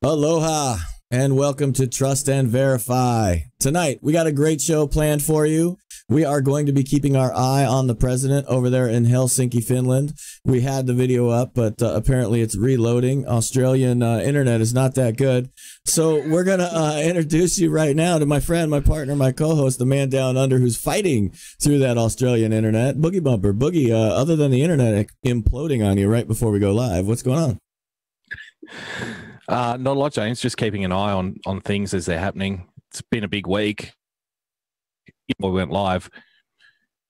Aloha and welcome to Trust and Verify. Tonight, we got a great show planned for you. We are going to be keeping our eye on the president over there in Helsinki, Finland. We had the video up, but apparently it's reloading. Australian internet is not that good. So we're going to introduce you right now to my friend, my partner, my co-host, the man down under who's fighting through that Australian internet. Boogie Bumper. Boogie, other than the internet imploding on you right before we go live, what's going on? Not a lot, James. Just keeping an eye on things as they're happening. It's been a big week. We went live.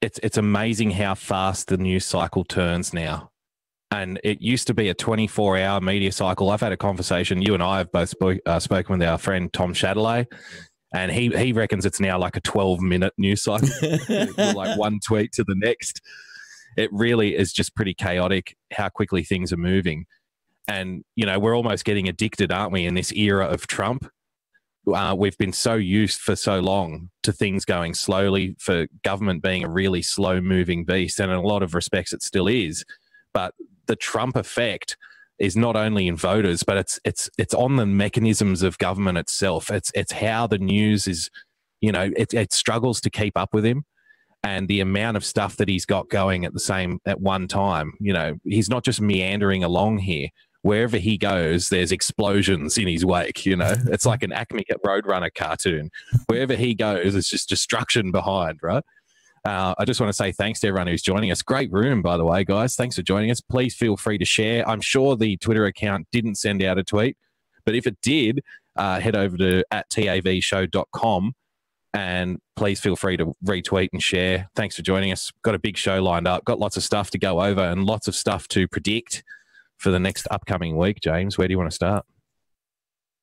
It's amazing how fast the news cycle turns now. And it used to be a 24-hour media cycle. I've had a conversation. You and I have both spoken with our friend Tom Shadilay, and he reckons it's now like a 12-minute news cycle, like one tweet to the next. It really is just pretty chaotic how quickly things are moving. And, you know, we're almost getting addicted, aren't we, in this era of Trump? We've been so used for so long to things going slowly, for government being a really slow-moving beast, and in a lot of respects it still is. But the Trump effect is not only in voters, but it's on the mechanisms of government itself. It's how the news is, you know, it struggles to keep up with him. And the amount of stuff that he's got going at one time, you know, he's not just meandering along here. Wherever he goes, there's explosions in his wake, you know. It's like an Acme Roadrunner cartoon. Wherever he goes, it's just destruction behind, right? I just want to say thanks to everyone who's joining us. Great room, by the way, guys. Thanks for joining us. Please feel free to share. I'm sure the Twitter account didn't send out a tweet, but if it did, head over to @tavshow.com and please feel free to retweet and share. Thanks for joining us. Got a big show lined up. Got lots of stuff to go over and lots of stuff to predict for the next upcoming week. James, where do you want to start?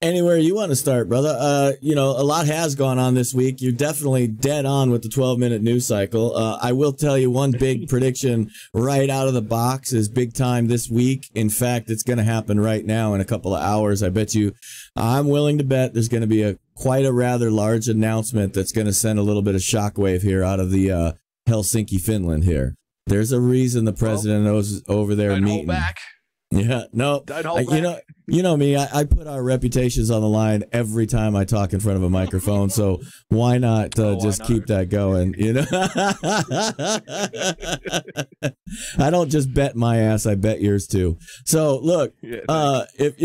Anywhere you want to start, brother. You know, a lot has gone on this week. You're definitely dead on with the 12-minute news cycle. I will tell you one big prediction right out of the box is big time this week. In fact, it's going to happen right now in a couple of hours. I bet you, I'm willing to bet there's going to be quite a rather large announcement that's going to send a little bit of shockwave here out of the Helsinki, Finland here. There's a reason the president is over there meeting. Hold back. Yeah, no, you know me. I put our reputations on the line every time I talk in front of a microphone. So why not just keep that going? You know, I don't just bet my ass; I bet yours too. So look, if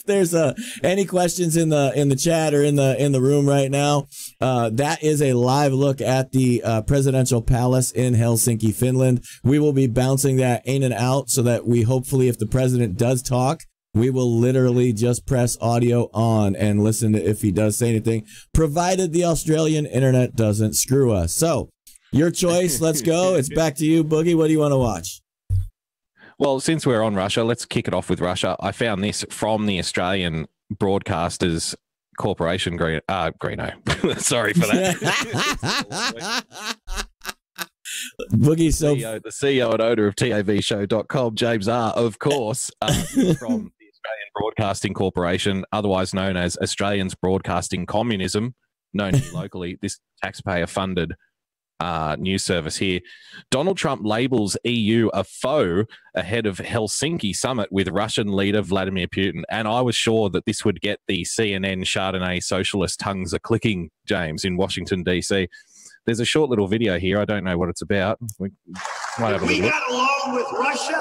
there's any questions in the chat or in the room right now, that is a live look at the presidential palace in Helsinki, Finland. We will be bouncing that in and out so that we hopefully, if the president does talk, we will literally just press audio on and listen to if he does say anything, provided the Australian internet doesn't screw us. So your choice. Let's go. It's back to you, Boogie. What do you want to watch? Well, since we're on Russia, let's kick it off with Russia. I found this from the Australian Broadcasters Corporation, Greeno. Sorry for that. Boogie, so the CEO and owner of TAVshow.com, James R., of course, from the Australian Broadcasting Corporation, otherwise known as Australians Broadcasting Communism, known here locally, this taxpayer-funded news service here. Donald Trump labels EU a foe ahead of Helsinki summit with Russian leader Vladimir Putin. And I was sure that this would get the CNN Chardonnay socialist tongues a-clicking, James, in Washington, D.C., There's a short little video here. I don't know what it's about. We might have a little look. Got along with Russia,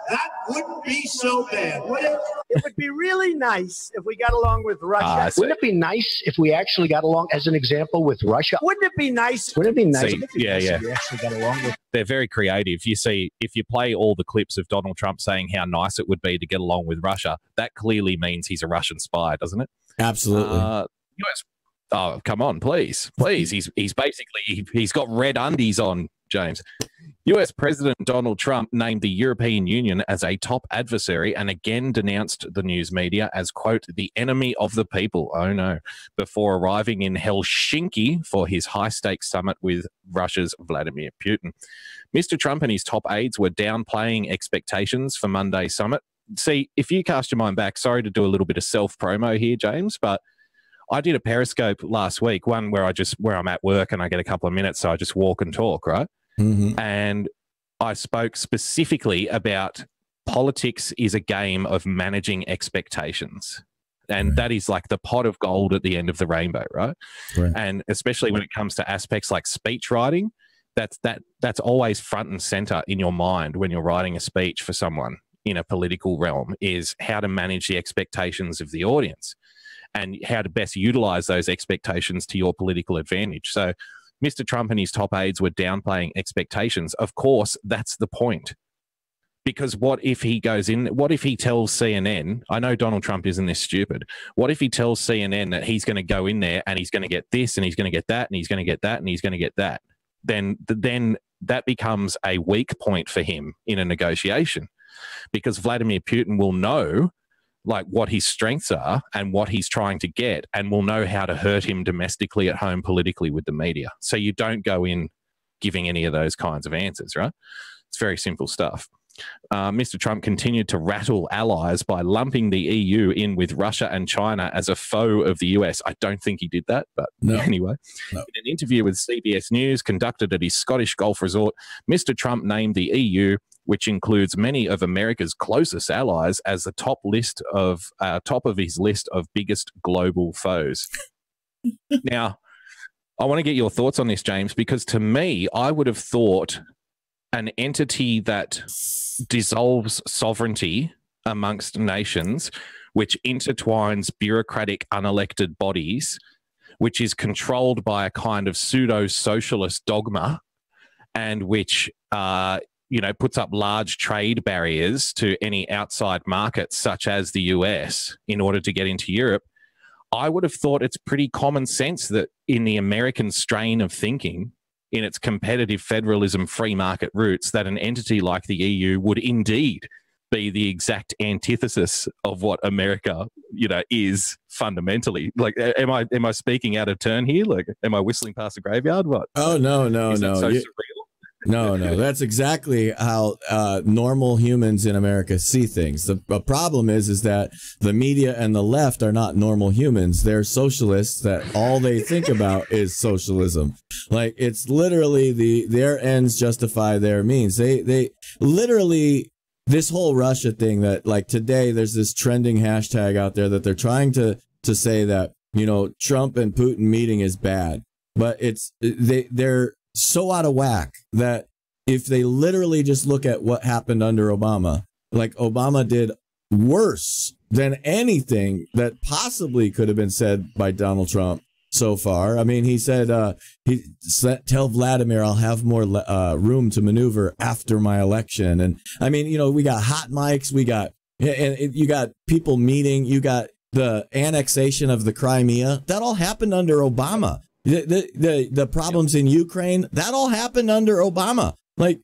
that wouldn't be so bad, would it? It would be really nice if we got along with Russia. Wouldn't it be nice if we actually got along, as an example, with Russia? Wouldn't it be nice? Wouldn't it be nice? See, if we actually got along with. They're very creative. If you play all the clips of Donald Trump saying how nice it would be to get along with Russia, that clearly means he's a Russian spy, doesn't it? Absolutely. US. Oh, come on, please. He's basically, he's got red undies on, James. US President Donald Trump named the European Union as a top adversary and again denounced the news media as, quote, the enemy of the people. Oh, no. Before arriving in Helsinki for his high-stakes summit with Russia's Vladimir Putin. Mr. Trump and his top aides were downplaying expectations for Monday's summit. See, if you cast your mind back, sorry to do a little bit of self-promo here, James, but I did a Periscope last week, one where I'm at work and I get a couple of minutes, so I just walk and talk, right? Mm-hmm. And I spoke specifically about politics is a game of managing expectations. And that is like the pot of gold at the end of the rainbow, right? And especially when it comes to aspects like speech writing, that's always front and center in your mind when you're writing a speech for someone in a political realm, is how to manage the expectations of the audience and how to best utilize those expectations to your political advantage. So Mr. Trump and his top aides were downplaying expectations. Of course, that's the point. Because what if he goes in, what if he tells CNN, I know Donald Trump isn't this stupid, what if he tells CNN that he's going to go in there and he's going to get this and he's going to get that and he's going to get that and he's going to get that? Then that becomes a weak point for him in a negotiation, because Vladimir Putin will know like what his strengths are and what he's trying to get, and will know how to hurt him domestically at home politically with the media. So you don't go in giving any of those kinds of answers, right? It's very simple stuff. Mr. Trump continued to rattle allies by lumping the EU in with Russia and China as a foe of the US. I don't think he did that, but anyway. No. In an interview with CBS News conducted at his Scottish golf resort, Mr. Trump named the EU, which includes many of America's closest allies, as the top of his list of biggest global foes. Now, I want to get your thoughts on this, James, because to me, I would have thought an entity that dissolves sovereignty amongst nations, which intertwines bureaucratic unelected bodies, which is controlled by a kind of pseudo-socialist dogma, and which puts up large trade barriers to any outside markets such as the US in order to get into Europe. I would have thought it's pretty common sense that in the American strain of thinking, in its competitive federalism free market roots, that an entity like the EU would indeed be the exact antithesis of what America, is fundamentally. Like, am I speaking out of turn here? Like, am I whistling past the graveyard? What? Oh, no. So surreal? No, that's exactly how normal humans in America see things. The problem is that the media and the left are not normal humans. They're socialists that all they think about is socialism. Like, it's literally their ends justify their means. They literally, this whole Russia thing that, like, today there's this trending hashtag out there that they're trying to say that, Trump and Putin meeting is bad, but they're so out of whack that if they literally just look at what happened under Obama, like, Obama did worse than anything that possibly could have been said by Donald Trump so far. I mean, he said, tell Vladimir I'll have more room to maneuver after my election. And I mean, we got hot mics, you got people meeting, you got the annexation of the Crimea. That all happened under Obama. The problems in Ukraine, that all happened under Obama. Like,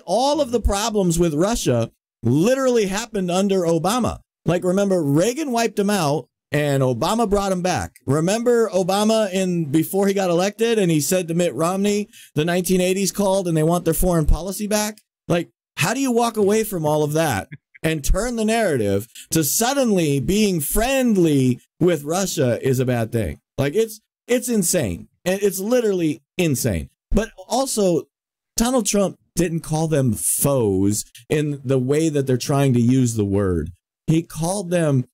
all of the problems with Russia literally happened under Obama. Like, remember, Reagan wiped them out and Obama brought them back. Remember Obama before he got elected, and he said to Mitt Romney, the 1980s called and they want their foreign policy back? Like, how do you walk away from all of that and turn the narrative to suddenly being friendly with Russia is a bad thing? Like, it's insane. And it's literally insane. But also, Donald Trump didn't call them foes in the way that they're trying to use the word. He called them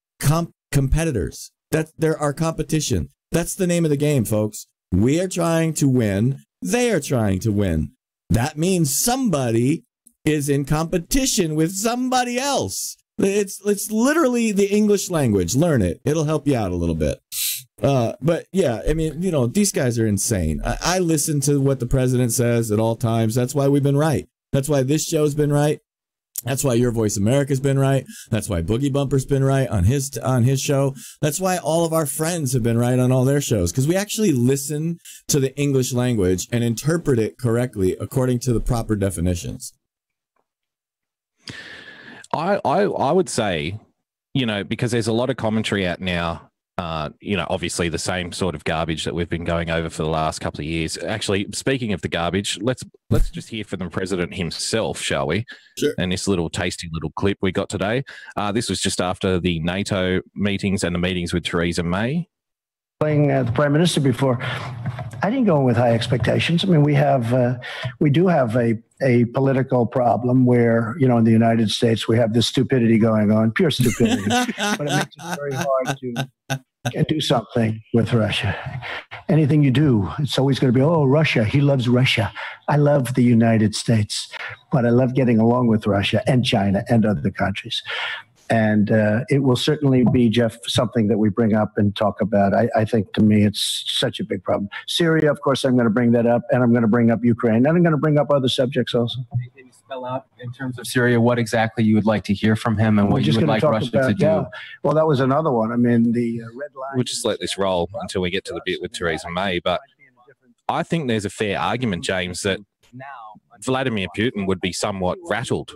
competitors. They're our competition. That's the name of the game, folks. We are trying to win. They are trying to win. That means somebody is in competition with somebody else. It's literally the English language. Learn it. It'll help you out a little bit. But yeah, I mean, these guys are insane. I listen to what the president says at all times. That's why we've been right. That's why this show's been right. That's why Your Voice America's been right. That's why Boogie Bumper's been right on his show. That's why all of our friends have been right on all their shows, because we actually listen to the English language and interpret it correctly according to the proper definitions. I would say, because there's a lot of commentary out now, obviously the same sort of garbage that we've been going over for the last couple of years. Actually, speaking of the garbage, let's just hear from the president himself, shall we? Sure. And this little tasty little clip we got today. This was just after the NATO meetings and the meetings with Theresa May. Playing the Prime Minister before, I didn't go in with high expectations. I mean, we do have a a political problem where, you know, in the United States, we have this stupidity going on, pure stupidity, but it makes it very hard to do something with Russia. Anything you do, it's always going to be, oh, Russia, he loves Russia. I love the United States, but I love getting along with Russia and China and other countries. And it will certainly be, Jeff, something that we bring up and talk about. I think, to me, it's such a big problem. Syria, of course, I'm going to bring that up, and I'm going to bring up Ukraine, and I'm going to bring up other subjects also. Can you spell out, in terms of Syria, what exactly you would like to hear from him and what you would like Russia to do? Yeah. Well, that was another one. I mean, the red line... We'll just let this roll until we get to the bit with Theresa May, but I think there's a fair argument, James, that Vladimir Putin would be somewhat rattled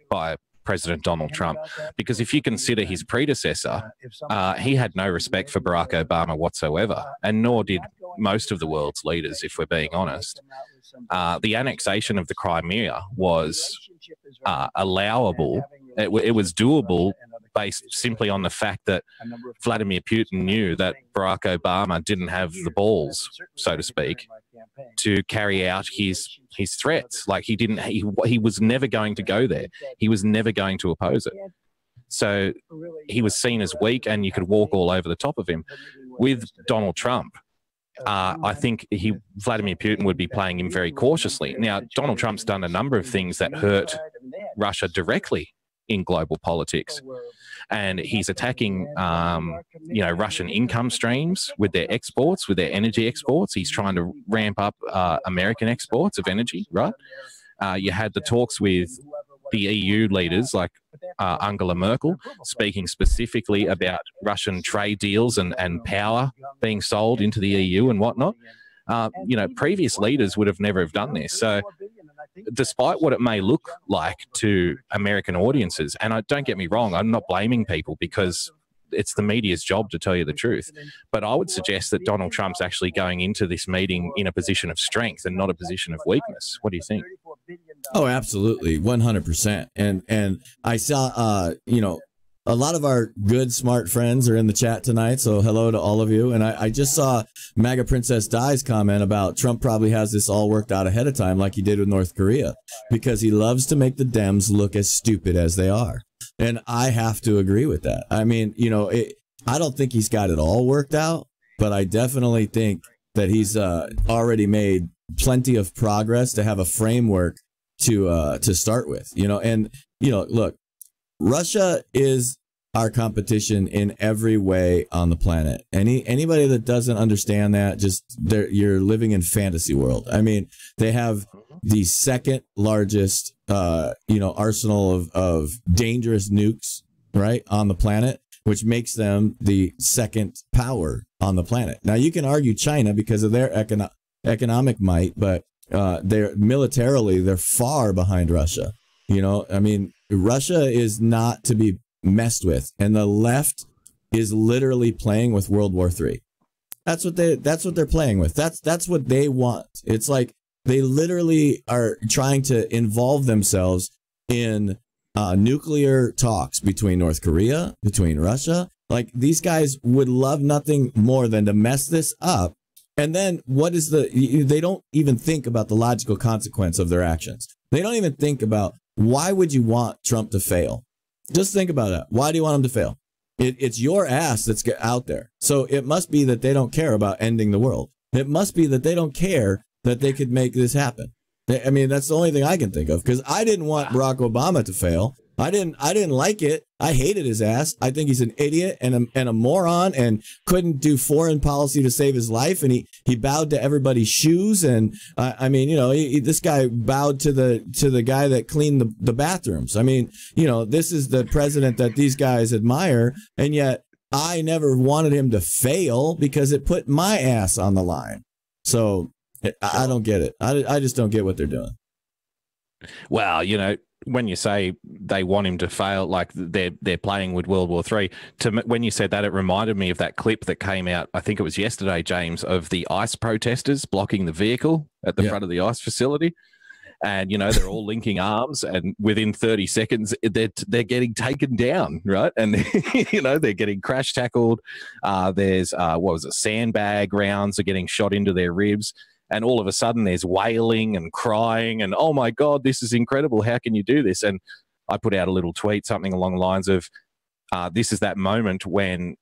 by President Donald Trump, because if you consider his predecessor, he had no respect for Barack Obama whatsoever, and nor did most of the world's leaders, if we're being honest. The annexation of the Crimea was allowable. It was doable based simply on the fact that Vladimir Putin knew that Barack Obama didn't have the balls, so to speak, to carry out his threats. Like he was never going to go there. He was never going to oppose it. So he was seen as weak, and you could walk all over the top of him. With Donald Trump, I think Vladimir Putin would be playing him very cautiously. Now, Donald Trump's done a number of things that hurt Russia directly in global politics, and he's attacking, Russian income streams with their exports, with their energy exports. He's trying to ramp up American exports of energy, right? You had the talks with the EU leaders like Angela Merkel speaking specifically about Russian trade deals and power being sold into the EU and whatnot. Previous leaders would have never have done this. So despite what it may look like to American audiences, and don't get me wrong, I'm not blaming people because it's the media's job to tell you the truth. But I would suggest that Donald Trump's actually going into this meeting in a position of strength and not a position of weakness. What do you think? Oh, absolutely. 100%. And I saw, a lot of our good, smart friends are in the chat tonight. So hello to all of you. And I just saw MAGA Princess Di's comment about Trump probably has this all worked out ahead of time like he did with North Korea, because he loves to make the Dems look as stupid as they are. And I have to agree with that. I mean, I don't think he's got it all worked out, but I definitely think that he's already made plenty of progress to have a framework to start with, look, Russia is our competition in every way on the planet. Anybody that doesn't understand that, you're living in fantasy world. I mean, they have the second largest, arsenal of dangerous nukes, right, on the planet, which makes them the second power on the planet. Now, you can argue China because of their economic might, but they're far behind Russia. I mean, Russia is not to be messed with, and the left is literally playing with World War III. That's what they're playing with. That's what they want. It's like they literally are trying to involve themselves in nuclear talks between North Korea, between Russia. Like, these guys would love nothing more than to mess this up. And then they don't even think about the logical consequence of their actions. They don't even think about, why would you want Trump to fail? Just think about that. Why do you want him to fail? It's your ass that's out there. So it must be that they don't care about ending the world. It must be that they don't care that they could make this happen. I mean, that's the only thing I can think of, because I didn't want Barack Obama to fail. I didn't like it. I hated his ass. I think he's an idiot and a moron, and couldn't do foreign policy to save his life. And he bowed to everybody's shoes. And this guy bowed to the guy that cleaned the bathrooms. I mean, this is the president that these guys admire. And yet I never wanted him to fail because it put my ass on the line. So I don't get it. I just don't get what they're doing. Well, when you say they want him to fail, like they're playing with World War III, when you said that, it reminded me of that clip that came out, I think it was yesterday, James, of the ICE protesters blocking the vehicle at the front of the ICE facility. And, they're all linking arms, and within 30 seconds, they're getting taken down, right? And, they're getting crash tackled. There's, sandbag rounds are getting shot into their ribs. And all of a sudden there's wailing and crying and, oh my God, this is incredible. How can you do this? And I put out a little tweet, something along the lines of, this is that moment when,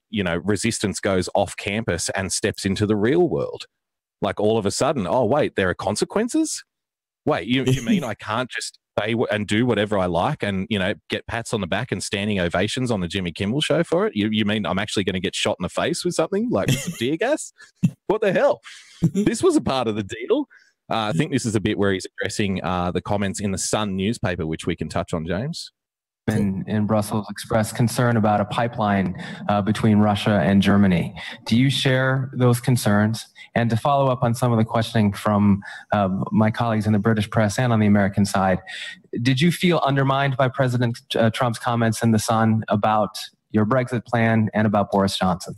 resistance goes off campus and steps into the real world. Like all of a sudden, oh, wait, there are consequences? Wait, you mean I can't just say and do whatever I like and, get pats on the back and standing ovations on the Jimmy Kimmel show for it? You mean I'm actually going to get shot in the face with something like with some tear gas? What the hell? This was a part of the deal. I think this is a bit where he's addressing the comments in the Sun newspaper, which we can touch on, James. In Brussels expressed concern about a pipeline between Russia and Germany. Do you share those concerns? And to follow up on some of the questioning from my colleagues in the British press and on the American side, did you feel undermined by President Trump's comments in the Sun about your Brexit plan and about Boris Johnson?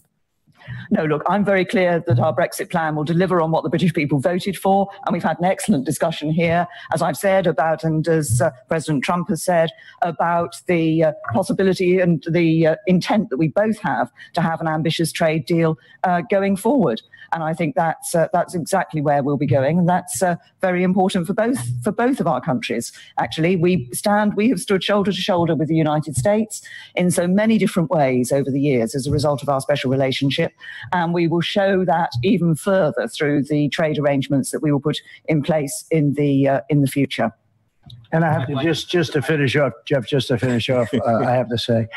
No, look, I'm very clear that our Brexit plan will deliver on what the British people voted for. And we've had an excellent discussion here, as I've said, about, and as President Trump has said, about the possibility and the intent that we both have to have an ambitious trade deal going forward. And I think that's exactly where we'll be going. And that's very important for both of our countries. Actually, we have stood shoulder to shoulder with the United States in so many different ways over the years as a result of our special relationship. And we will show that even further through the trade arrangements that we will put in place in the future. And I have to just to finish off, Jeff, I have to say,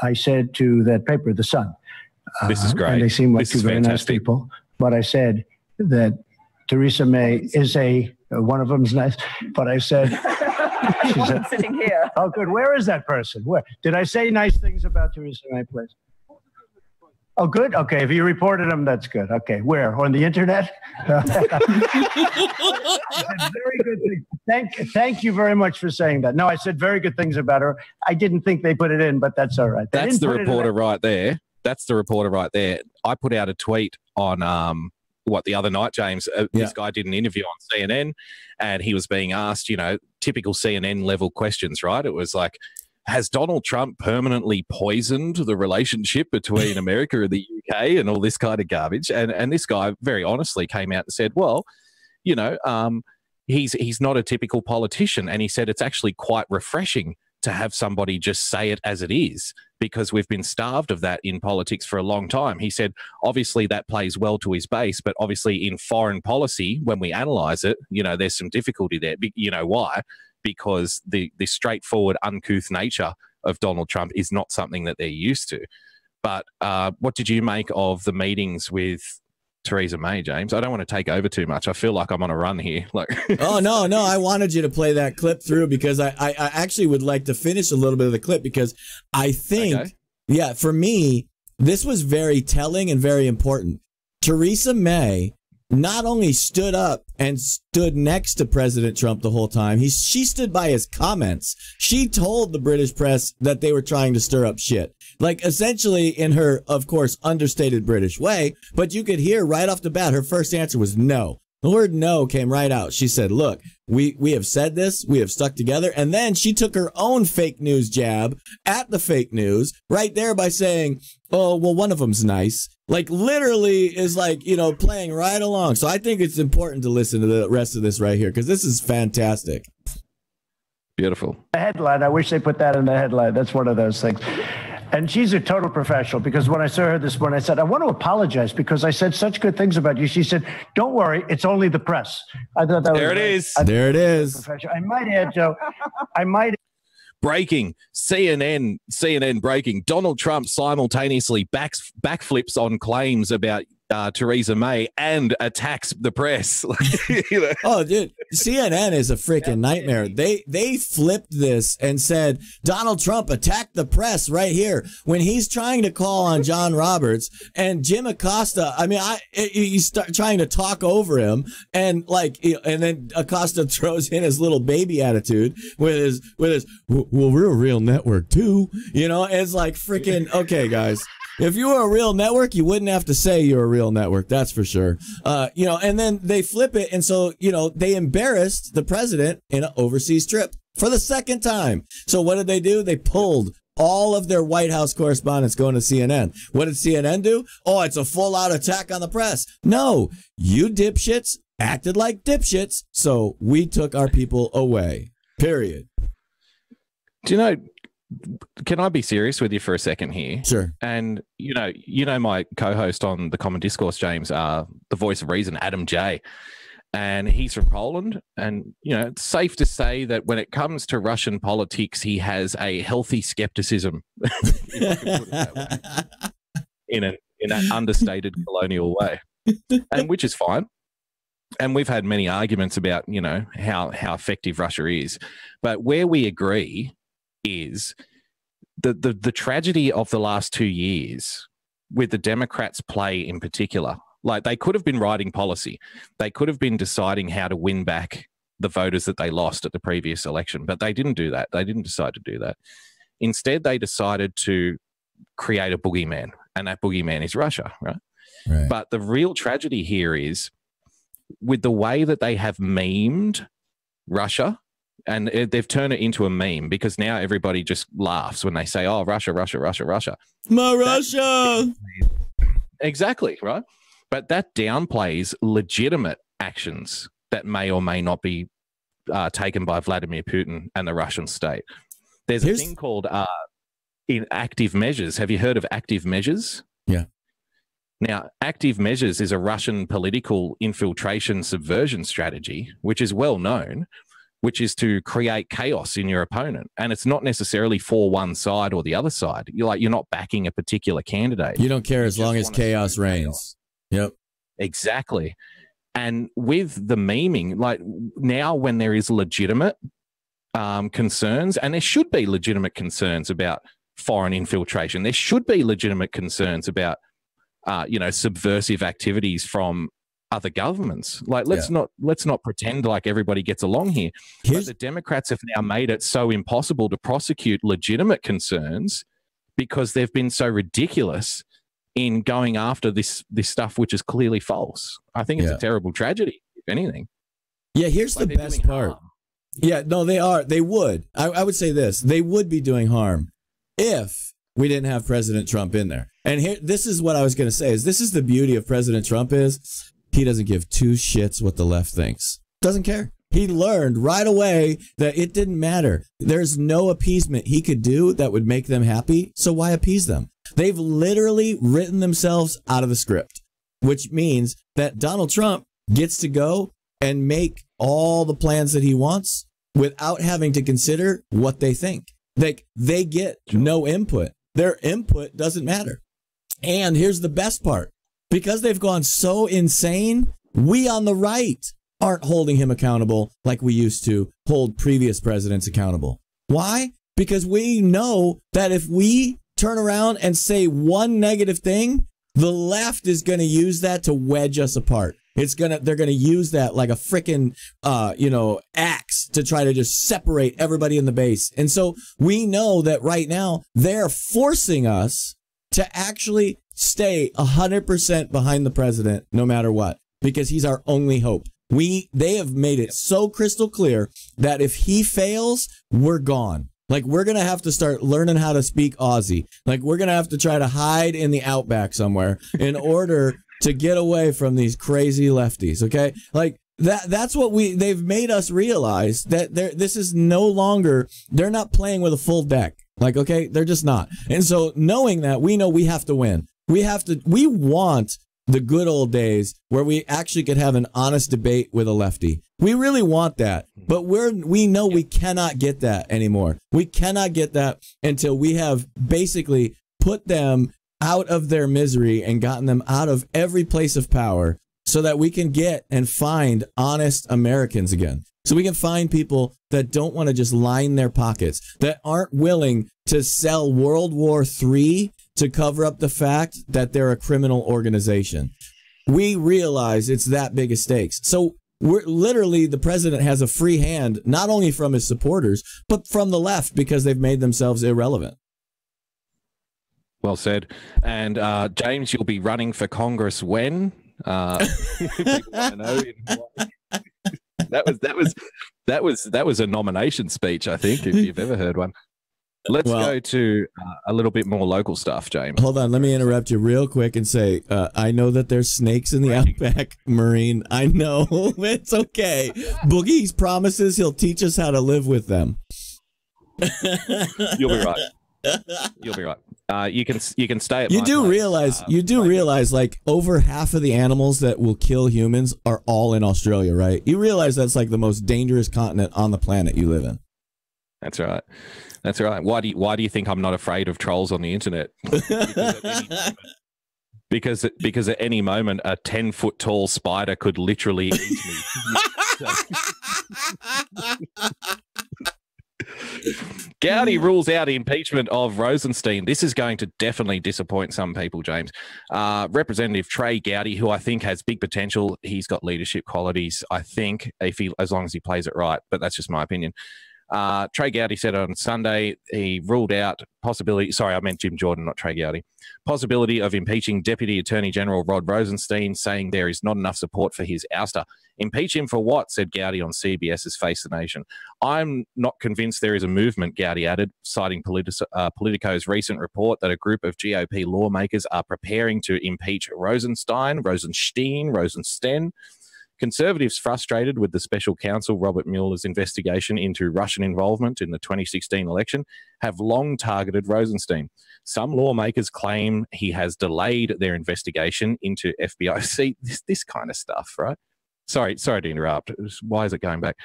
I said to that paper, The Sun, this is great. And they seem like two very nice people. But I said that Theresa May is one of them's nice. But I said, she's sitting here. Oh, good. Where is that person? Where did I say nice things about Theresa May, please? Oh, good. Okay, if you reported them, that's good. Okay, where on the internet? Very good thing. Thank you very much for saying that. No, I said very good things about her. I didn't think they put it in, but that's all right. That's the reporter right there. That's the reporter right there. I put out a tweet on the other night, James. This guy did an interview on CNN, and he was being asked, typical CNN level questions, right? It was like, has Donald Trump permanently poisoned the relationship between America and the UK and all this kind of garbage? And this guy very honestly came out and said, well, he's not a typical politician. And he said it's actually quite refreshing to have somebody just say it as it is, because we've been starved of that in politics for a long time. He said, obviously that plays well to his base, but obviously in foreign policy, when we analyze it, there's some difficulty there. You know why? Because the straightforward, uncouth nature of Donald Trump is not something that they're used to. But what did you make of the meetings with Theresa May, James? I don't want to take over too much. I feel like I'm on a run here. Oh, no. I wanted you to play that clip through because I actually would like to finish a little bit of the clip because I think, for me, this was very telling and very important. Theresa May not only stood up and stood next to President Trump the whole time, she stood by his comments. She told the British press that they were trying to stir up shit. Like, essentially in her, of course, understated British way, but you could hear right off the bat, her first answer was no. The word no came right out. She said, look, we have said this, we have stuck together. And then she took her own fake news jab at the fake news right there by saying, oh, well, one of them's nice. Like, literally is like, playing right along. So I think it's important to listen to the rest of this right here because this is fantastic. Beautiful. The headline, I wish they put that in the headline. That's one of those things. And she's a total professional because when I saw her this morning, I said, I want to apologize because I said such good things about you. She said, don't worry, it's only the press. I thought that there it is. There it is. I might add, Joe, Breaking, CNN breaking. Donald Trump simultaneously backflips on claims about Theresa May and attacks the press. Oh, dude, CNN is a freaking nightmare. They flipped this and said Donald Trump attacked the press right here when he's trying to call on John Roberts and Jim Acosta. I mean, you start trying to talk over him and then Acosta throws in his little baby attitude with his well, we're a real network too. It's like freaking okay, guys. If you were a real network, you wouldn't have to say you're a real network. That's for sure. And then they flip it. And so, they embarrassed the president in an overseas trip for the second time. So what did they do? They pulled all of their White House correspondents going to CNN. What did CNN do? Oh, it's a full out attack on the press. No, you dipshits acted like dipshits, so we took our people away. Period. Do you know, can I be serious with you for a second here? Sure. And, you know my co-host on the Common Discourse, James, the voice of reason, Adam J., and he's from Poland. And, it's safe to say that when it comes to Russian politics, he has a healthy skepticism, in an understated colonial way, and which is fine. And we've had many arguments about, how effective Russia is. But where we agree is the tragedy of the last 2 years with the Democrats' play in particular. Like, they could have been writing policy. They could have been deciding how to win back the voters that they lost at the previous election, but they didn't do that. They didn't decide to do that. Instead, they decided to create a boogeyman, and that boogeyman is Russia, right? But the real tragedy here is with the way that they have memed Russia, and they've turned it into a meme, because now everybody just laughs when they say, oh, Russia, Russia, Russia, Russia. My Russia! Exactly, right? But that downplays legitimate actions that may or may not be taken by Vladimir Putin and the Russian state. There's a thing called in active measures. Have you heard of active measures? Yeah. Now, active measures is a Russian political infiltration subversion strategy, which is well known, which is to create chaos in your opponent. And it's not necessarily for one side or the other side. You're not backing a particular candidate. You don't care as long as chaos reigns. Yep. Exactly. And with the memeing, like now when there is legitimate concerns, and there should be legitimate concerns about foreign infiltration, there should be legitimate concerns about, subversive activities from other governments. Like, let's not pretend like everybody gets along here. But the Democrats have now made it so impossible to prosecute legitimate concerns because they've been so ridiculous in going after this stuff, which is clearly false. I think it's a terrible tragedy, if anything. Yeah, here's the best part. Yeah, no, they are. They would. I would say this. They would be doing harm if we didn't have President Trump in there. And here, this is what I was going to say, is this is the beauty of President Trump is he doesn't give two shits what the left thinks. Doesn't care. He learned right away that it didn't matter. There's no appeasement he could do that would make them happy. So why appease them? They've literally written themselves out of the script, which means that Donald Trump gets to go and make all the plans that he wants without having to consider what they think. They get no input. Their input doesn't matter. And here's the best part. Because they've gone so insane, we on the right aren't holding him accountable like we used to hold previous presidents accountable. Why? Because we know that if we turn around and say one negative thing, the left is going to use that to wedge us apart. They're going to use that like a freaking, axe to try to just separate everybody in the base. And so we know that right now they're forcing us to actually stay 100% behind the president no matter what, because he's our only hope. They have made it so crystal clear that if he fails, we're gone. Like, we're going to have to start learning how to speak Aussie. Like, we're going to have to try to hide in the outback somewhere in order to get away from these crazy lefties. Okay. Like that's what they've made us realize, that this is no longer, they're not playing with a full deck. Like, okay, they're just not. And so knowing that, we know we have to win. We want the good old days where we actually could have an honest debate with a lefty. We really want that, but we know we cannot get that anymore. We cannot get that until we have basically put them out of their misery and gotten them out of every place of power so that we can get and find honest Americans again. So we can find people that don't want to just line their pockets, that aren't willing to sell World War III to cover up the fact that they're a criminal organization. We realize it's that big a stakes. So we're literally, the president has a free hand, not only from his supporters, but from the left, because they've made themselves irrelevant. Well said. And James, you'll be running for Congress when? That was a nomination speech, I think, if you've ever heard one. Let's go to a little bit more local stuff, James. Hold on. Let me interrupt you real quick and say, I know that there's snakes in the outback, Marine. I know. It's okay. Boogie's promises he'll teach us how to live with them. You'll be right. You'll be right. You can stay at you do realize like over half of the animals that will kill humans are all in Australia, right? You realize that's like the most dangerous continent on the planet you live in. That's right. That's right. Why do you think I'm not afraid of trolls on the internet? Because at any moment a 10-foot tall spider could literally eat me. Gowdy rules out impeachment of Rosenstein. This is going to definitely disappoint some people, James. Representative Trey Gowdy, who I think has big potential. He's got leadership qualities, I think, as long as he plays it right. But that's just my opinion. Trey Gowdy said on Sunday he ruled out possibility. Sorry, I meant Jim Jordan, not Trey Gowdy. Possibility of impeaching Deputy Attorney General Rod Rosenstein, saying there is not enough support for his ouster. Impeach him for what? Said Gowdy on CBS's Face the Nation. I'm not convinced there is a movement, Gowdy added, citing Politico's recent report that a group of GOP lawmakers are preparing to impeach Rosenstein. Conservatives frustrated with the special counsel Robert Mueller's investigation into Russian involvement in the 2016 election have long targeted Rosenstein. Some lawmakers claim he has delayed their investigation into FBI. See, this kind of stuff, right? Sorry to interrupt. Why is it going back?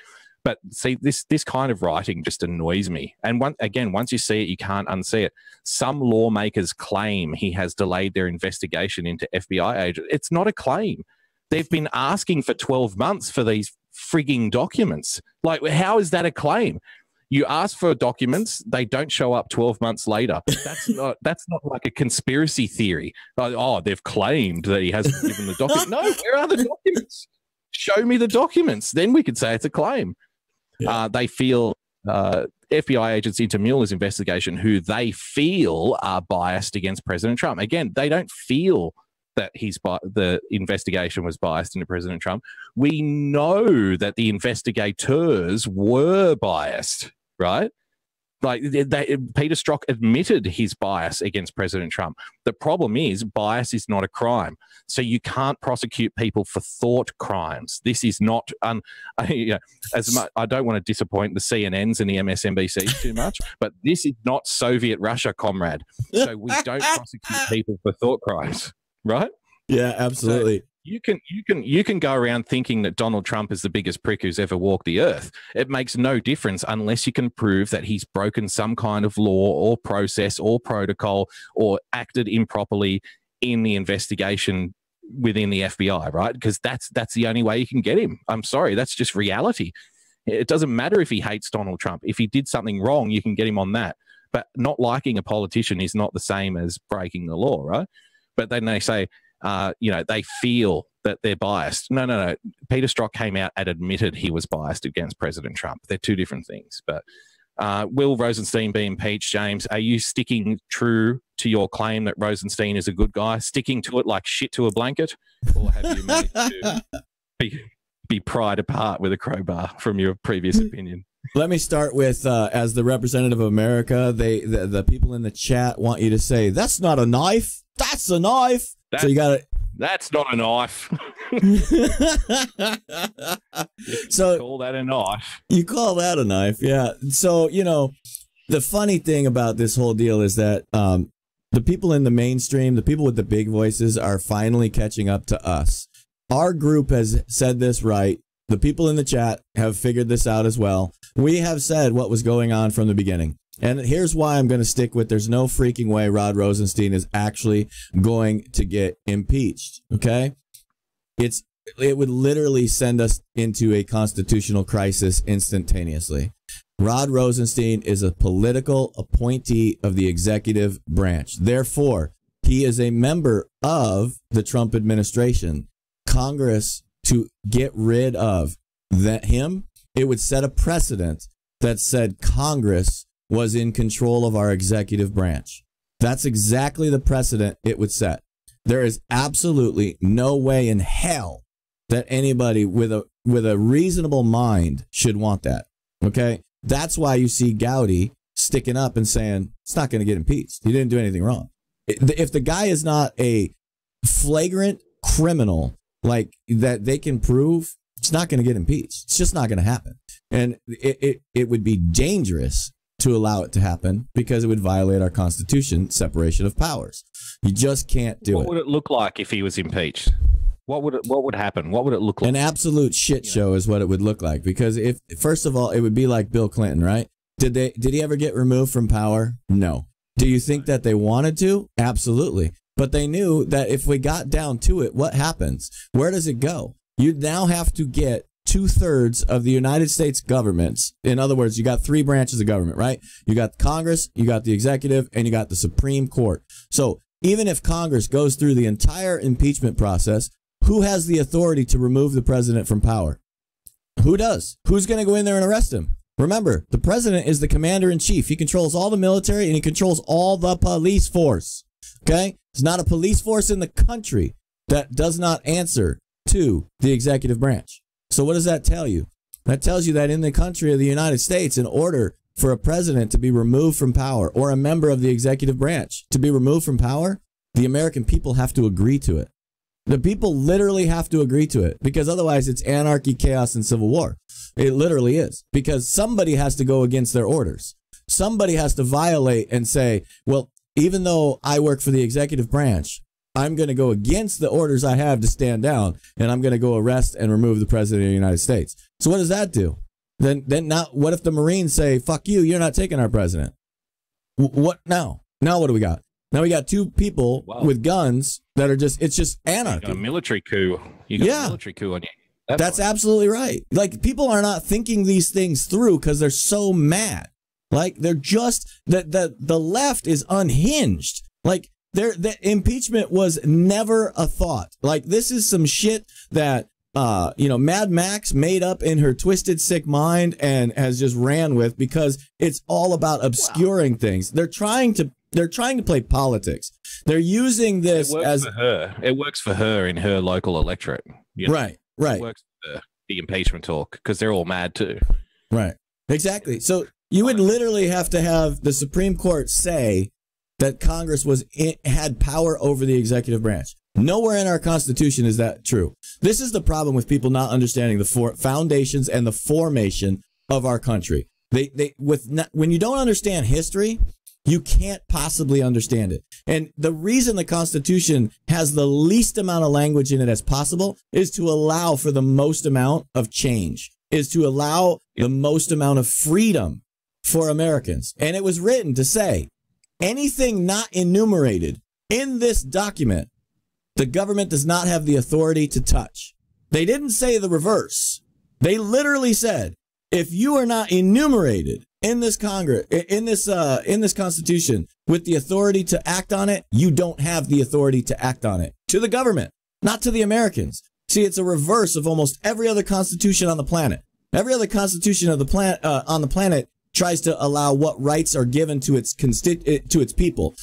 But see, this kind of writing just annoys me. And once you see it, you can't unsee it. Some lawmakers claim he has delayed their investigation into FBI agents. It's not a claim. They've been asking for 12 months for these frigging documents. Like, how is that a claim? You ask for documents, they don't show up 12 months later. That's not like a conspiracy theory. Like, oh, they've claimed that he hasn't given the document. No, where are the documents? Show me the documents. Then we could say it's a claim. Yeah. They feel FBI agents into Mueller's investigation who they feel are biased against President Trump. Again, they don't feel that the investigation was biased into President Trump. We know that the investigators were biased, right? Like Peter Strzok admitted his bias against President Trump. The problem is bias is not a crime. So you can't prosecute people for thought crimes. This is not, I don't want to disappoint the CNNs and the MSNBCs too much, but this is not Soviet Russia, comrade. So we don't prosecute people for thought crimes. Right? Yeah, absolutely. So you can go around thinking that Donald Trump is the biggest prick who's ever walked the earth. It makes no difference unless you can prove that he's broken some kind of law or process or protocol or acted improperly in the investigation within the FBI, right? Because that's the only way you can get him. I'm sorry, that's just reality. It doesn't matter if he hates Donald Trump. If he did something wrong, you can get him on that. But not liking a politician is not the same as breaking the law, right? But then they say, they feel that they're biased. No. Peter Strzok came out and admitted he was biased against President Trump. They're two different things. But will Rosenstein be impeached, James? Are you sticking true to your claim that Rosenstein is a good guy, sticking to it like shit to a blanket? Or have you managed to be pried apart with a crowbar from your previous opinion? Let me start with, as the representative of America, the people in the chat want you to say, that's not a knife. That's a knife. So you got to. That's not a knife. So call that a knife. You call that a knife, yeah. So the funny thing about this whole deal is that the people in the mainstream, the people with the big voices, are finally catching up to us. Our group has said this right. The people in the chat have figured this out as well. We have said what was going on from the beginning. And here's why I'm going to stick with there's no freaking way Rod Rosenstein is actually going to get impeached, okay? It would literally send us into a constitutional crisis instantaneously. Rod Rosenstein is a political appointee of the executive branch. Therefore, he is a member of the Trump administration. Congress, to get rid of him, it would set a precedent that said Congress was in control of our executive branch. That's exactly the precedent it would set. There is absolutely no way in hell that anybody with a reasonable mind should want that. Okay? That's why you see Gowdy sticking up and saying it's not going to get impeached. He didn't do anything wrong. If the guy is not a flagrant criminal like that they can prove, it's not going to get impeached. It's just not going to happen. And it would be dangerous to allow it to happen because it would violate our Constitution, separation of powers. You just can't do it. What would it look like if he was impeached? What would happen? What would it look like? An absolute shit show is what it would look like. Because if, first of all, it would be like Bill Clinton, right? Did he ever get removed from power? No. Do you think that they wanted to? Absolutely. But they knew that if we got down to it, what happens? Where does it go? You now have to get 2/3 of the United States governments. In other words, you got 3 branches of government, right? You got Congress, you got the executive, and you got the Supreme Court. So even if Congress goes through the entire impeachment process, who has the authority to remove the president from power? Who does? Who's going to go in there and arrest him? Remember, the president is the commander in chief. He controls all the military and he controls all the police force. Okay? There's not a police force in the country that does not answer to the executive branch. So what does that tell you? That tells you that in the country of the United States, in order for a president to be removed from power or a member of the executive branch to be removed from power, the American people have to agree to it. The people literally have to agree to it because otherwise it's anarchy, chaos, and civil war. It literally is because somebody has to go against their orders. Somebody has to violate and say, well, even though I work for the executive branch, I'm going to go against the orders I have to stand down, and I'm going to go arrest and remove the president of the United States. So what does that do? Then now, what if the Marines say, fuck you, you're not taking our president? What now? Now what do we got? Now we got 2 people with guns that are just, it's just anarchy. You got a military coup. You got a military coup on you. That's absolutely right. Like, people are not thinking these things through because they're so mad. Like, they're just, the left is unhinged. Like, the impeachment was never a thought. Like, this is some shit that, Mad Max made up in her twisted, sick mind and has just ran with because it's all about obscuring things. They're trying to play politics. They're using this as for her. It works for her in her local electorate. You know? Right. It works for her, the impeachment talk, because they're all mad too. Right. Exactly. So you would literally have to have the Supreme Court say that Congress had power over the executive branch. Nowhere in our Constitution is that true. This is the problem with people not understanding the foundations and the formation of our country. When you don't understand history, you can't possibly understand it. And the reason the Constitution has the least amount of language in it as possible is to allow for the most amount of change, is to allow the most amount of freedom for Americans. And it was written to say anything not enumerated in this document, the government does not have the authority to touch. They didn't say the reverse. They literally said, if you are not enumerated in this Congress, in this Constitution with the authority to act on it, you don't have the authority to act on it. To the government, not to the Americans. See, it's a reverse of almost every other constitution on the planet. Every other constitution of the on the planet tries to allow what rights are given to its people,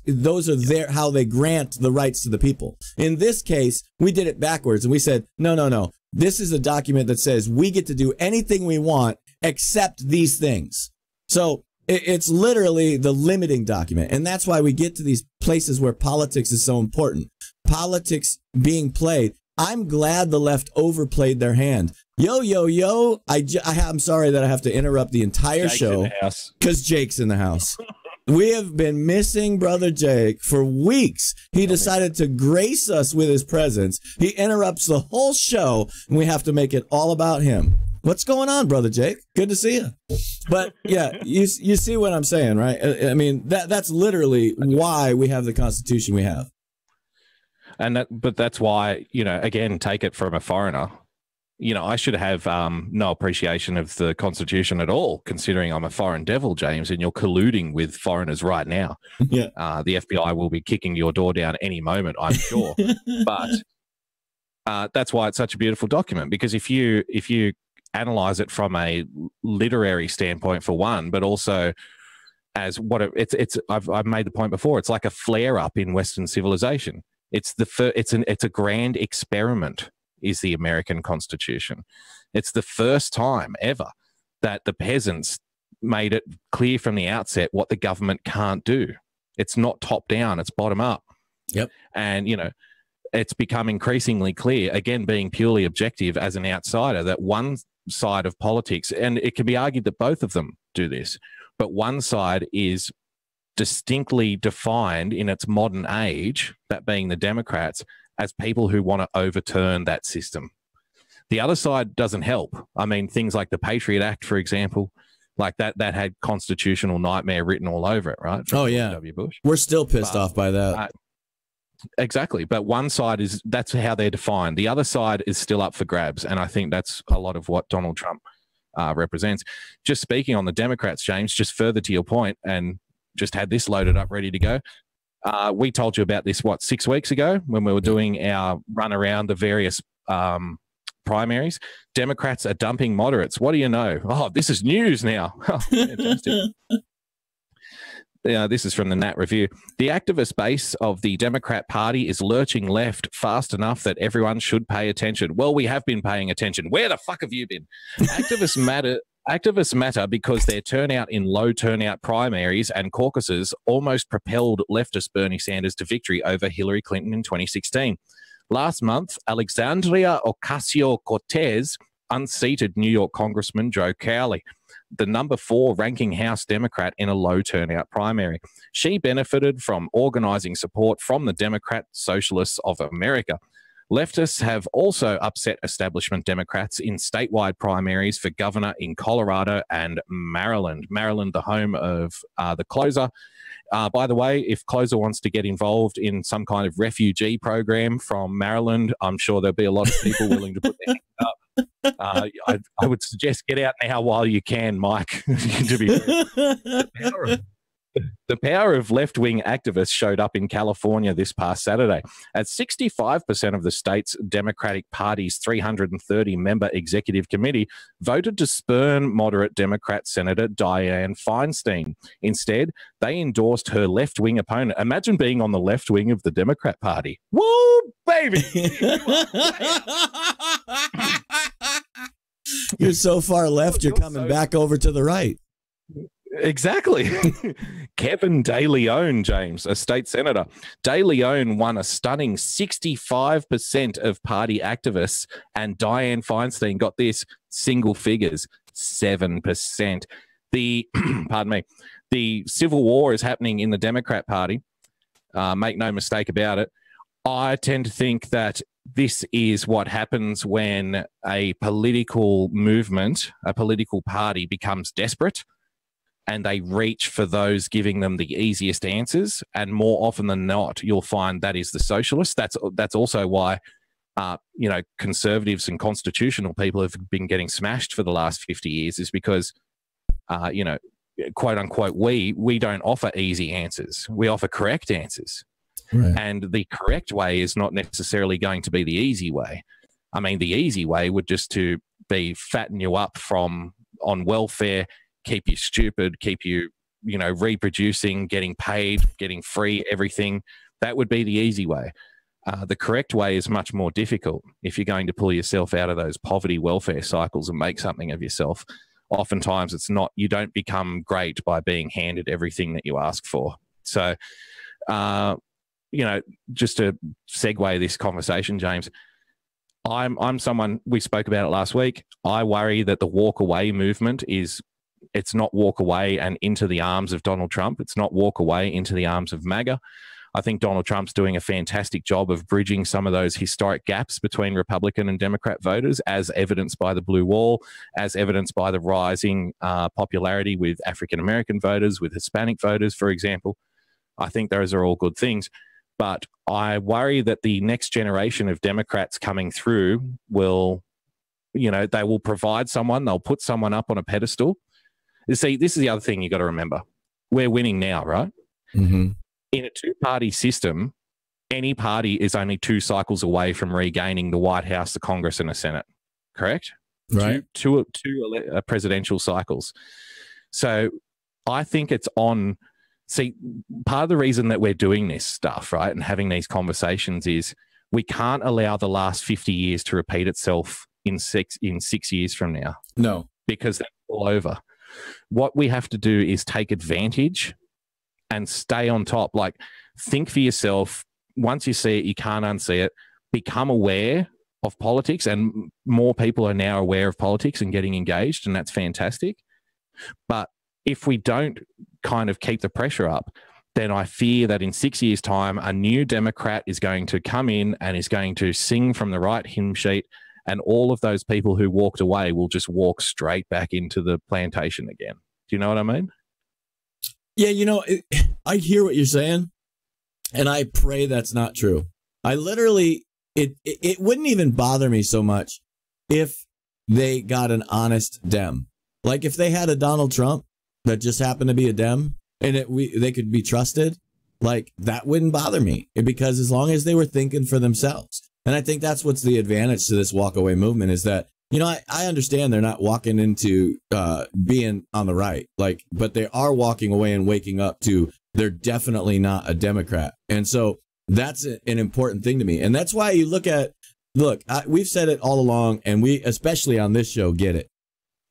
those are how they grant the rights to the people. In this case, we did it backwards and we said, no. This is a document that says we get to do anything we want except these things. So it's literally the limiting document. And that's why we get to these places where politics is so important. Politics being played. I'm glad the left overplayed their hand. Yo. I'm sorry that I have to interrupt the entire show because Jake's in the house. We have been missing Brother Jake for weeks. He decided to grace us with his presence. He interrupts the whole show, and we have to make it all about him. What's going on, Brother Jake? Good to see you. But yeah, you see what I'm saying, right? I mean, that's literally why we have the Constitution we have. But that's why, again, take it from a foreigner. I should have no appreciation of the Constitution at all, considering I'm a foreign devil, James, and you're colluding with foreigners right now. Yeah. The FBI will be kicking your door down any moment, I'm sure. But that's why it's such a beautiful document, because if you analyze it from a literary standpoint, for one, but also as what I've made the point before, it's like a flare up in Western civilization. It's a grand experiment, is the American Constitution. It's the first time ever that the peasants made it clear from the outset what the government can't do. It's not top down, it's bottom up. Yep. And, you know, it's become increasingly clear, again, being purely objective as an outsider, that one side of politics, and it can be argued that both of them do this, but one side is distinctly defined in its modern age, that being the Democrats, as people who want to overturn that system. The other side doesn't help. I mean, things like the Patriot Act, for example, like that had constitutional nightmare written all over it, right? Oh, yeah. W. Bush. We're still pissed off by that. Exactly. But one side that's how they're defined. The other side is still up for grabs. And I think that's a lot of what Donald Trump represents. Just speaking on the Democrats, James, just further to your point, and just had this loaded up, ready to go. We told you about this, 6 weeks ago when we were doing our run around the various primaries. Democrats are dumping moderates. What do you know? Oh, this is news now. Oh, fantastic. This is from the Nat Review. The activist base of the Democrat Party is lurching left fast enough that everyone should pay attention. Well, we have been paying attention. Where the fuck have you been? Activists matter because their turnout in low turnout primaries and caucuses almost propelled leftist Bernie Sanders to victory over Hillary Clinton in 2016. Last month, Alexandria Ocasio-Cortez unseated New York Congressman Joe Crowley, the number 4 ranking House Democrat in a low turnout primary. She benefited from organizing support from the Democrat Socialists of America. Leftists have also upset establishment Democrats in statewide primaries for governor in Colorado and Maryland. Maryland, the home of the Closer. By the way, if Closer wants to get involved in some kind of refugee program from Maryland, I'm sure there'll be a lot of people willing to put their hands up. I would suggest get out now while you can, Mike. To be fair. The power of left-wing activists showed up in California this past Saturday, as 65% of the state's Democratic Party's 330-member executive committee voted to spurn moderate Democrat Senator Dianne Feinstein. Instead, they endorsed her left-wing opponent. Imagine being on the left wing of the Democrat Party. Whoa, baby! You're so far left, you're coming back over to the right. Exactly. Kevin De Leon, James, a state senator. De Leon won a stunning 65% of party activists, and Dianne Feinstein got this, single figures, 7%. Pardon me, the civil war is happening in the Democrat Party. Make no mistake about it. I tend to think that this is what happens when a political movement, a political party becomes desperate, and they reach for those giving them the easiest answers. And more often than not, you'll find that is the socialists. That's also why, conservatives and constitutional people have been getting smashed for the last 50 years, is because, quote unquote, we don't offer easy answers. We offer correct answers. Right. And the correct way is not necessarily going to be the easy way. I mean, the easy way would just to be fatten you up on welfare, keep you stupid, keep you, reproducing, getting paid, getting free everything. That would be the easy way. The correct way is much more difficult. If you're going to pull yourself out of those poverty welfare cycles and make something of yourself, oftentimes it's not, you don't become great by being handed everything that you ask for. So, just to segue this conversation, James, I'm someone, we spoke about it last week. I worry that the walk away movement it's not walk away and into the arms of Donald Trump. It's not walk away into the arms of MAGA. I think Donald Trump's doing a fantastic job of bridging some of those historic gaps between Republican and Democrat voters, as evidenced by the blue wall, as evidenced by the rising popularity with African-American voters, with Hispanic voters, for example. I think those are all good things. But I worry that the next generation of Democrats coming through will, they will provide someone, they'll put someone up on a pedestal. You see, this is the other thing you got to remember. We're winning now, right? Mm-hmm. In a two-party system, any party is only 2 cycles away from regaining the White House, the Congress, and the Senate. Correct? Right. Two presidential cycles. So I think it's on. See, part of the reason that we're doing this stuff, right, and having these conversations is we can't allow the last 50 years to repeat itself in 6 years from now. No. Because that's all over. What we have to do is take advantage and stay on top. Like, think for yourself. Once you see it, you can't unsee it. Become aware of politics, and more people are now aware of politics and getting engaged, and that's fantastic. But if we don't kind of keep the pressure up, then I fear that in 6 years' time, a new Democrat is going to come in and is going to sing from the right hymn sheet, and all of those people who walked away will just walk straight back into the plantation again. Do you know what I mean? Yeah, you know, I hear what you're saying, and I pray that's not true. I literally, it wouldn't even bother me so much if they got an honest Dem. Like if they had a Donald Trump that just happened to be a Dem, and they could be trusted, like that wouldn't bother me, because as long as they were thinking for themselves. And I think that's what's the advantage to this walkaway movement, is that, you know, I understand they're not walking into being on the right, like, but they are walking away and waking up to they're definitely not a Democrat. And so that's an important thing to me. And that's why you look, we've said it all along, and we, especially on this show, get it.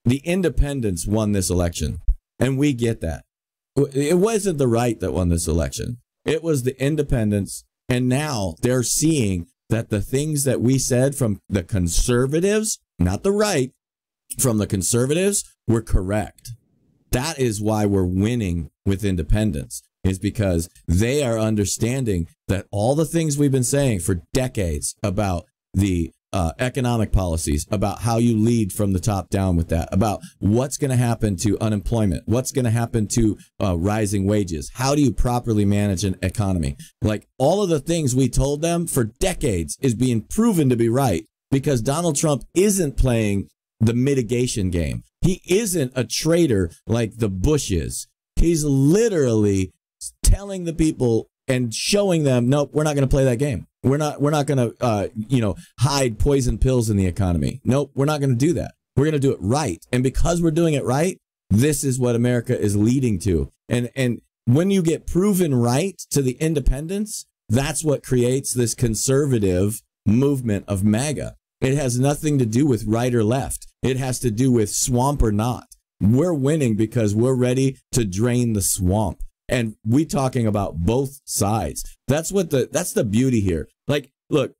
The independents won this election, and we get that. It wasn't the right that won this election. It was the independents. And now they're seeing that the things that we said from the conservatives, not the right, from the conservatives, were correct. That is why we're winning with independents, is because they are understanding that all the things we've been saying for decades about the economic policies, about how you lead from the top down with that, about what's going to happen to unemployment, what's going to happen to rising wages, how do you properly manage an economy? Like all of the things we told them for decades is being proven to be right, because Donald Trump isn't playing the mitigation game. He isn't a traitor like the Bush is. He's literally telling the people and showing them, nope, we're not going to play that game. We're not going to, hide poison pills in the economy. Nope, we're not going to do that. We're going to do it right. And because we're doing it right, this is what America is leading to. And when you get proven right to the independents, that's what creates this conservative movement of MAGA. It has nothing to do with right or left. It has to do with swamp or not. We're winning because we're ready to drain the swamp. And we talking about both sides. That's the beauty here. Like, look,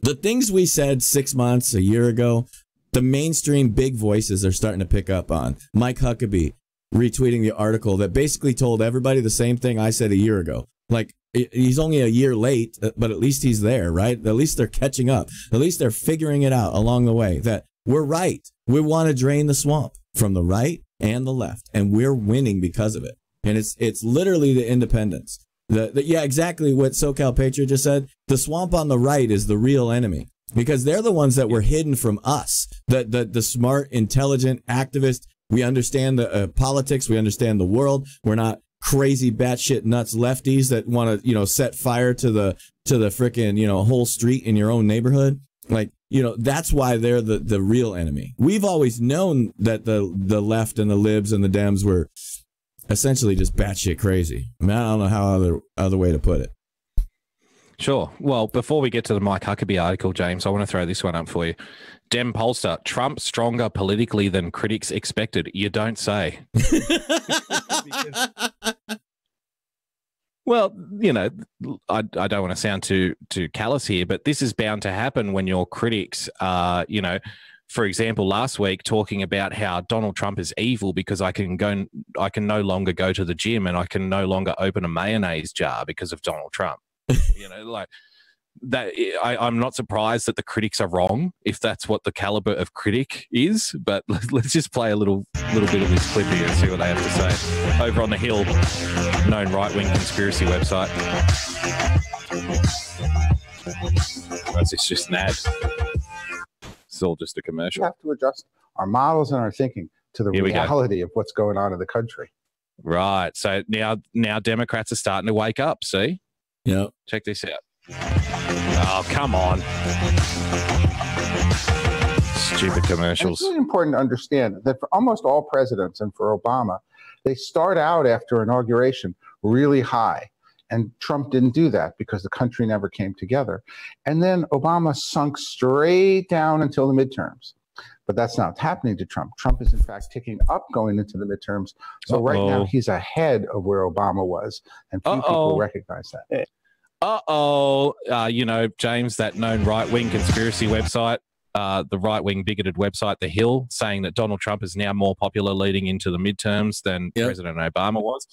the things we said 6 months, a year ago, the mainstream big voices are starting to pick up on. Mike Huckabee retweeting the article that basically told everybody the same thing I said a year ago. Like, he's only a year late, but at least he's there, right? At least they're catching up. At least they're figuring it out along the way that we're right. We want to drain the swamp from the right and the left, and we're winning because of it. And it's literally the independents. Yeah, exactly what SoCal Patriot just said. The swamp on the right is the real enemy, because they're the ones that were hidden from us. The smart, intelligent activists. We understand the politics. We understand the world. We're not crazy batshit nuts lefties that want to, set fire to the frickin', whole street in your own neighborhood. Like, that's why they're the real enemy. We've always known that the left and the libs and the Dems were essentially just batshit crazy. I mean, I don't know how other way to put it. Sure. Well, before we get to the Mike Huckabee article, James, I want to throw this one up for you. Dem pollster, Trump stronger politically than critics expected. You don't say. Well, I don't want to sound too callous here, but this is bound to happen when your critics are, for example, last week talking about how Donald Trump is evil because I can no longer go to the gym and I can no longer open a mayonnaise jar because of Donald Trump. Like that. I'm not surprised that the critics are wrong if that's what the caliber of critic is. But let's just play a little bit of this clip here and see what they have to say over on the Hill, known right-wing conspiracy website. It's just an ad. It's all just a commercial. We have to adjust our models and our thinking to the reality of what's going on in the country. Right. So now Democrats are starting to wake up. See? Yeah. Check this out. Oh, come on. Stupid commercials. It's really important to understand that for almost all presidents and for Obama, they start out after inauguration really high. And Trump didn't do that because the country never came together. And then Obama sunk straight down until the midterms. But that's not happening to Trump. Trump is, in fact, ticking up going into the midterms. So right now, he's ahead of where Obama was, and few people recognize that. You know, James, that known right-wing conspiracy website, the right-wing bigoted website, The Hill, saying that Donald Trump is now more popular leading into the midterms than President Obama was.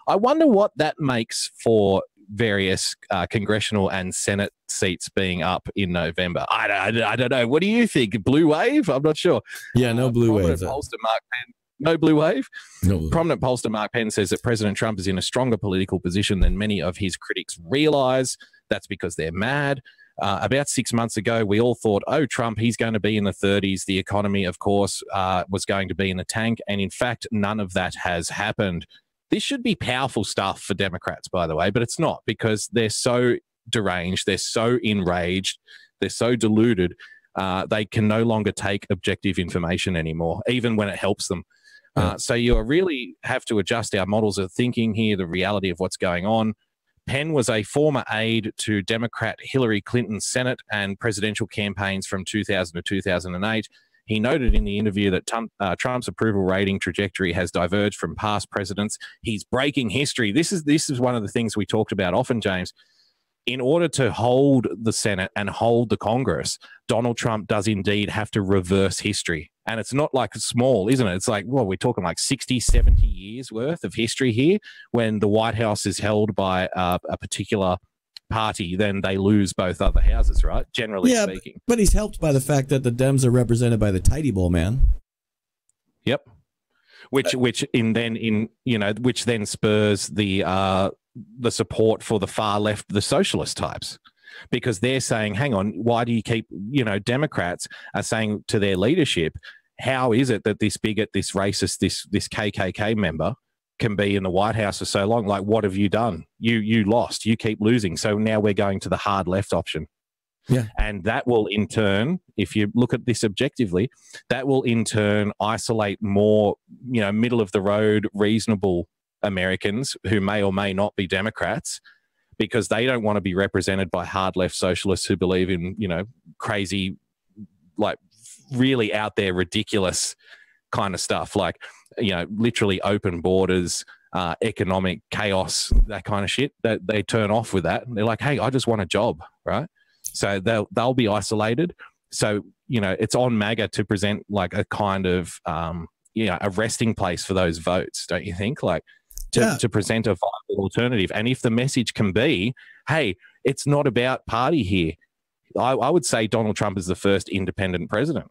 I wonder what that makes for various congressional and Senate seats being up in November. I don't know. What do you think? Blue wave? I'm not sure. Yeah, no blue wave. No blue wave? No. Prominent pollster Mark Penn says that President Trump is in a stronger political position than many of his critics realize. That's because they're mad. About 6 months ago, we all thought, oh, Trump, he's going to be in the 30s. The economy, of course, was going to be in the tank. And in fact, none of that has happened. This should be powerful stuff for Democrats, by the way, but it's not, because they're so deranged, they're so enraged, they're so deluded, they can no longer take objective information anymore, even when it helps them. So you really have to adjust our models of thinking here, the reality of what's going on. Penn was a former aide to Democrat Hillary Clinton's Senate and presidential campaigns from 2000 to 2008. He noted in the interview that Trump's approval rating trajectory has diverged from past presidents. He's breaking history. This is one of the things we talked about often, James. In order to hold the Senate and hold the Congress, Donald Trump does indeed have to reverse history. And it's not like small, isn't it? It's like, well, we're talking like 60, 70 years worth of history here. When the White House is held by a particular party, then they lose both other houses, right? Generally speaking. But he's helped by the fact that the Dems are represented by the Tidy Bowl man. Yep. Which then spurs the support for the far left, the socialist types, because they're saying, hang on, why do you keep, Democrats are saying to their leadership, how is it that this bigot, this racist, this KKK member can be in the White House for so long? Like, what have you done? You lost. You keep losing. So now we're going to the hard left option. Yeah. And that will in turn, if you look at this objectively, that will in turn isolate more, middle of the road, reasonable Americans who may or may not be Democrats, because they don't want to be represented by hard left socialists who believe in, crazy, like really out there, ridiculous kind of stuff, like, literally open borders, economic chaos, that kind of shit. That they turn off with that. And they're like, hey, I just want a job, right? So they'll be isolated. So, it's on MAGA to present like a kind of, a resting place for those votes, don't you think? Like to present a viable alternative. And if the message can be, hey, it's not about party here, I would say Donald Trump is the first independent president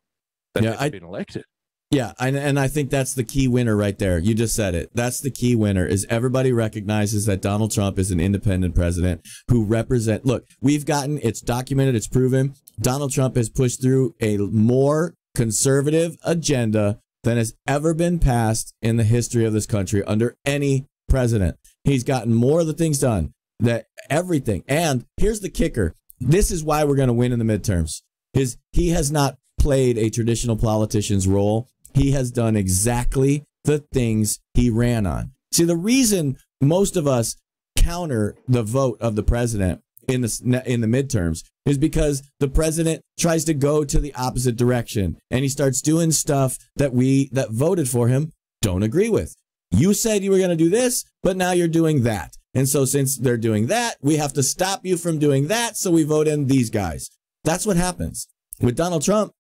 that's been elected. Yeah, and I think that's the key winner right there. You just said it. That's the key winner, is everybody recognizes that Donald Trump is an independent president who look, it's documented, it's proven, Donald Trump has pushed through a more conservative agenda than has ever been passed in the history of this country under any president. He's gotten more of the things done, everything. And here's the kicker. This is why we're going to win in the midterms. He has not played a traditional politician's role. He has done exactly the things he ran on. See, the reason most of us counter the vote of the president in the midterms is because the president tries to go to the opposite direction, and he starts doing stuff that that voted for him don't agree with. You said you were going to do this, but now you're doing that. And so since they're doing that, we have to stop you from doing that, so we vote in these guys. That's what happens. With Donald Trump,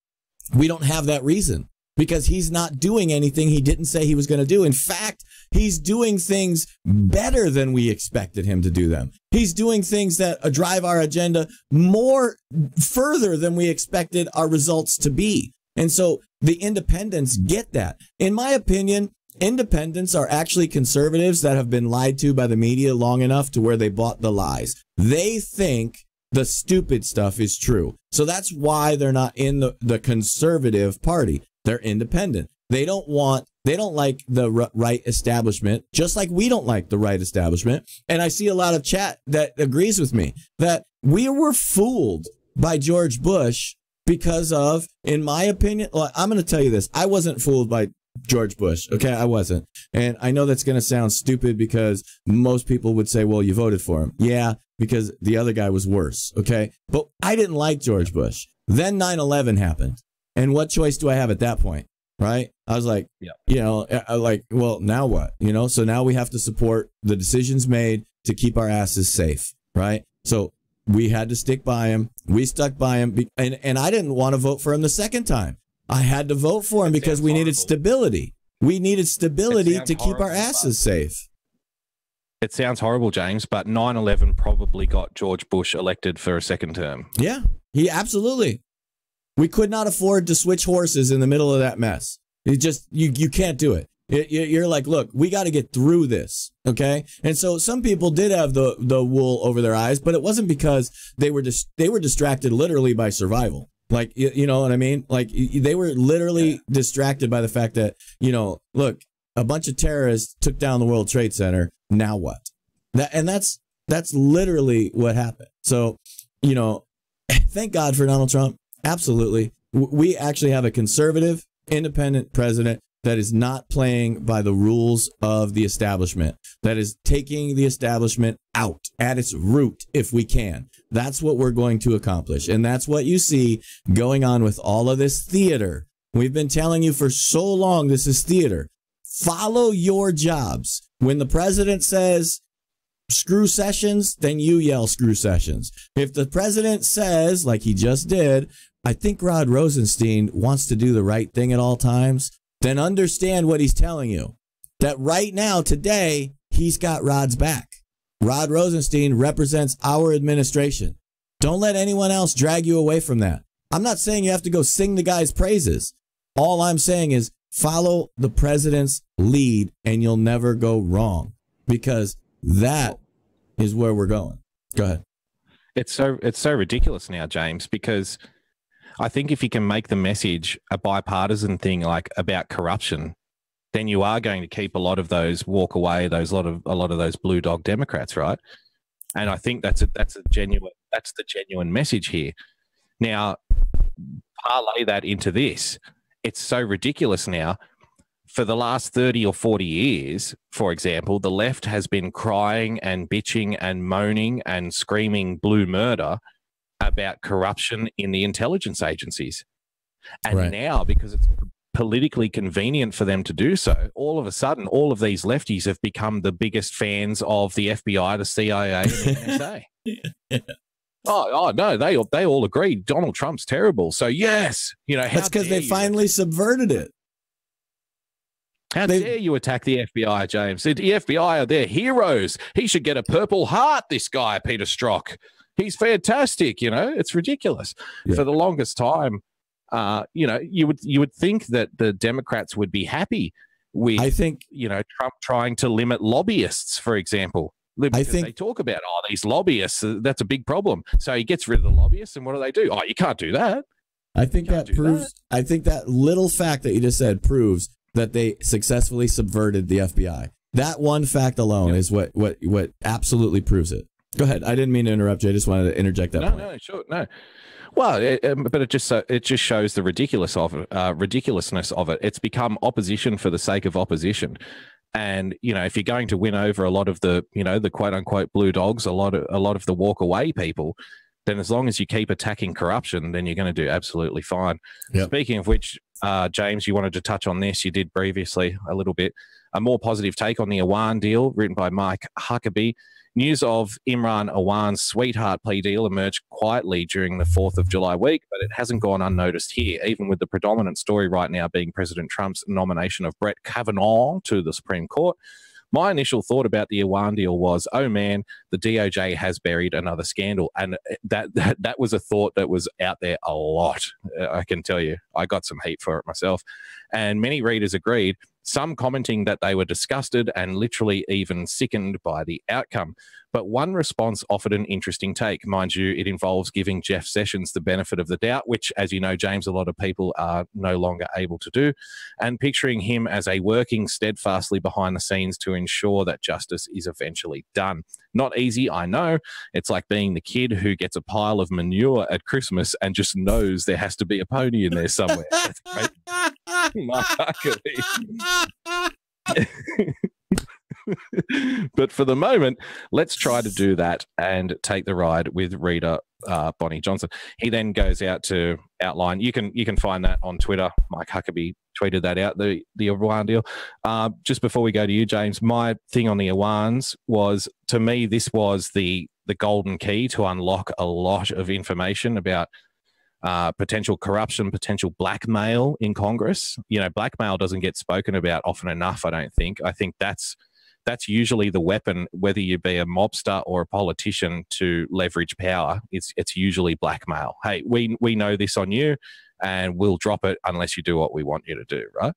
we don't have that reason, because he's not doing anything he didn't say he was going to do. In fact, he's doing things better than we expected him to do them. He's doing things that drive our agenda more further than we expected our results to be. And so the independents get that. In my opinion, independents are actually conservatives that have been lied to by the media long enough to where they bought the lies. They think the stupid stuff is true. So that's why they're not in the conservative party. They're independent. They don't like the right establishment, just like we don't like the right establishment. And I see a lot of chat that agrees with me that we were fooled by George Bush because of, in my opinion, well, I'm going to tell you this. I wasn't fooled by George Bush. Okay, I wasn't. And I know that's going to sound stupid because most people would say, well, you voted for him. Yeah, because the other guy was worse. Okay, but I didn't like George Bush. Then 9/11 happened. And what choice do I have at that point? Right. I was like, well, now what? So now we have to support the decisions made to keep our asses safe. Right. So we had to stick by him. We stuck by him. And I didn't want to vote for him the second time. I had to vote for him because we needed stability. We needed stability to keep our asses safe. It sounds horrible, James, but 9/11 probably got George Bush elected for a second term. Yeah, he absolutely. We could not afford to switch horses in the middle of that mess. It just, you can't do it. You're like, look, we got to get through this. Okay. And so some people did have the wool over their eyes, but it wasn't because they were distracted literally by survival. Like, you know what I mean? Like they were literally distracted by the fact that, look, a bunch of terrorists took down the World Trade Center. Now what? That's literally what happened. So, thank God for Donald Trump. Absolutely. We actually have a conservative, independent president that is not playing by the rules of the establishment, that is taking the establishment out at its root if we can. That's what we're going to accomplish. And that's what you see going on with all of this theater. We've been telling you for so long, this is theater. Follow your jobs. When the president says screw Sessions, then you yell screw Sessions. If the president says, like he just did, I think Rod Rosenstein wants to do the right thing at all times, then understand what he's telling you. That right now, today, he's got Rod's back. Rod Rosenstein represents our administration. Don't let anyone else drag you away from that. I'm not saying you have to go sing the guy's praises. All I'm saying is follow the president's lead and you'll never go wrong, because that is where we're going. Go ahead. It's so ridiculous now, James, because I think if you can make the message a bipartisan thing, like about corruption, then you are going to keep a lot of those walk away, a lot of those blue dog Democrats, right? And I think that's the genuine message here. Now, parlay that into this. It's so ridiculous now. For the last 30 or 40 years, for example, the left has been crying and bitching and moaning and screaming blue murder about corruption in the intelligence agencies. And now, because it's politically convenient for them to do so, all of a sudden, all of these lefties have become the biggest fans of the FBI, the CIA, and the NSA. Oh no, they all agree Donald Trump's terrible. So yes, that's because they finally subverted it. How dare you attack the FBI, James? The FBI are their heroes. He should get a Purple Heart, this guy, Peter Strzok. He's fantastic, It's ridiculous. Yeah. For the longest time, you would think that the Democrats would be happy with, Trump trying to limit lobbyists, for example. Because they talk about, these lobbyists, that's a big problem. So he gets rid of the lobbyists, and what do? Oh, you can't do that. I think that proves, I think that little fact that you just said proves that they successfully subverted the FBI. That one fact alone is what absolutely proves it. Go ahead. I didn't mean to interrupt you. I just wanted to interject that point. No, sure, no. Well, but it just shows the ridiculousness of it. It's become opposition for the sake of opposition. And, if you're going to win over a lot of the, the quote unquote blue dogs, a lot of the walk away people, then as long as you keep attacking corruption, then you're going to do absolutely fine. Yep. Speaking of which, James, you wanted to touch on this. You did previously a little bit. A more positive take on the Iran deal, written by Mike Huckabee. News of Imran Awan's sweetheart plea deal emerged quietly during the 4th of July week, but it hasn't gone unnoticed here, even with the predominant story right now being President Trump's nomination of Brett Kavanaugh to the Supreme Court. My initial thought about the Iran deal was, oh man, the DOJ has buried another scandal. And that was a thought that was out there a lot. I can tell you, I got some heat for it myself. And many readers agreed, some commenting that they were disgusted and literally even sickened by the outcome. But one response offered an interesting take. Mind you, it involves giving Jeff Sessions the benefit of the doubt, which, as you know, James, a lot of people are no longer able to do, and picturing him as a working steadfastly behind the scenes to ensure that justice is eventually done. Not easy, I know. It's like being the kid who gets a pile of manure at Christmas and just knows there has to be a pony in there somewhere. That's great. But for the moment, let's try to do that and take the ride with Reader Bonnie Johnson. He then goes out to outline. You can find that on Twitter. Mike Huckabee tweeted that out, the Irwan deal. Just before we go to you, James, my thing on the Irwans was, to me, this was the golden key to unlock a lot of information about potential corruption, potential blackmail in Congress. You know, blackmail doesn't get spoken about often enough, I don't think. I think that's usually the weapon, whether you be a mobster or a politician, to leverage power. It's usually blackmail. Hey, we know this on you, and we'll drop it unless you do what we want you to do, right?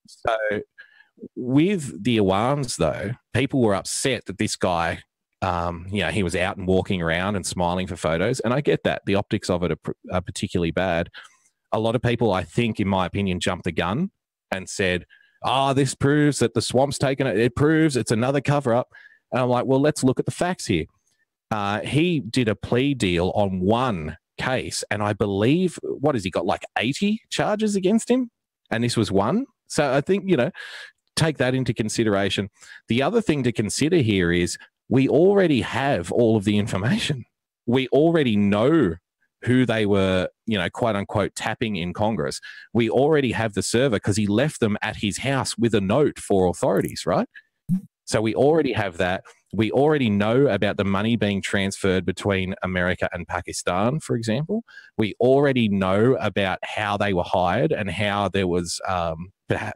So with the Irwans, though, people were upset that this guy, he was out and walking around and smiling for photos. And I get that. The optics of it are particularly bad. A lot of people, I think, in my opinion, jumped the gun and said, this proves that the swamp's taken it. It proves it's another cover-up. And I'm like, well, let's look at the facts here. He did a plea deal on one case, and I believe, what has he got, like 80 charges against him? And this was one. So I think, take that into consideration. The other thing to consider here is we already have all of the information. We already know who they were, quote unquote, tapping in Congress. We already have the server because he left them at his house with a note for authorities, right? So we already have that. We already know about the money being transferred between America and Pakistan, for example. We already know about how they were hired and how there was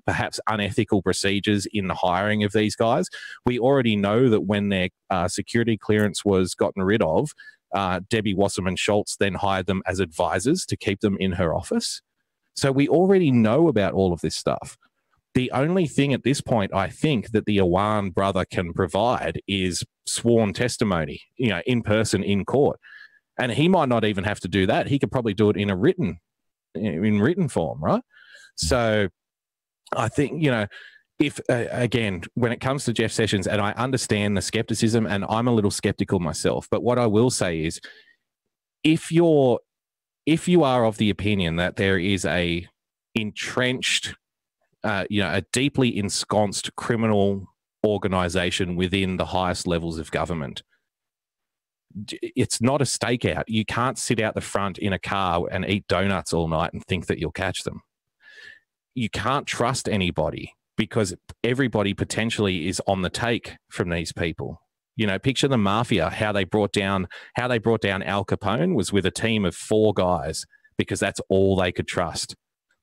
perhaps unethical procedures in the hiring of these guys. We already know that when their security clearance was gotten rid of, Debbie Wasserman Schultz then hired them as advisors to keep them in her office. So we already know about all of this stuff. The only thing at this point, I think, that the Irwan brother can provide is sworn testimony, in person in court. And he might not even have to do that. He could probably do it in written form, right? So I think, if, again, when it comes to Jeff Sessions, and I understand the skepticism, and I'm a little skeptical myself, but what I will say is, if you are of the opinion that there is a entrenched, a deeply ensconced criminal organization within the highest levels of government, it's not a stakeout. You can't sit out the front in a car and eat donuts all night and think that you'll catch them. You can't trust anybody because everybody potentially is on the take from these people. Picture the mafia, how they brought down Al Capone was with a team of 4 guys because that's all they could trust.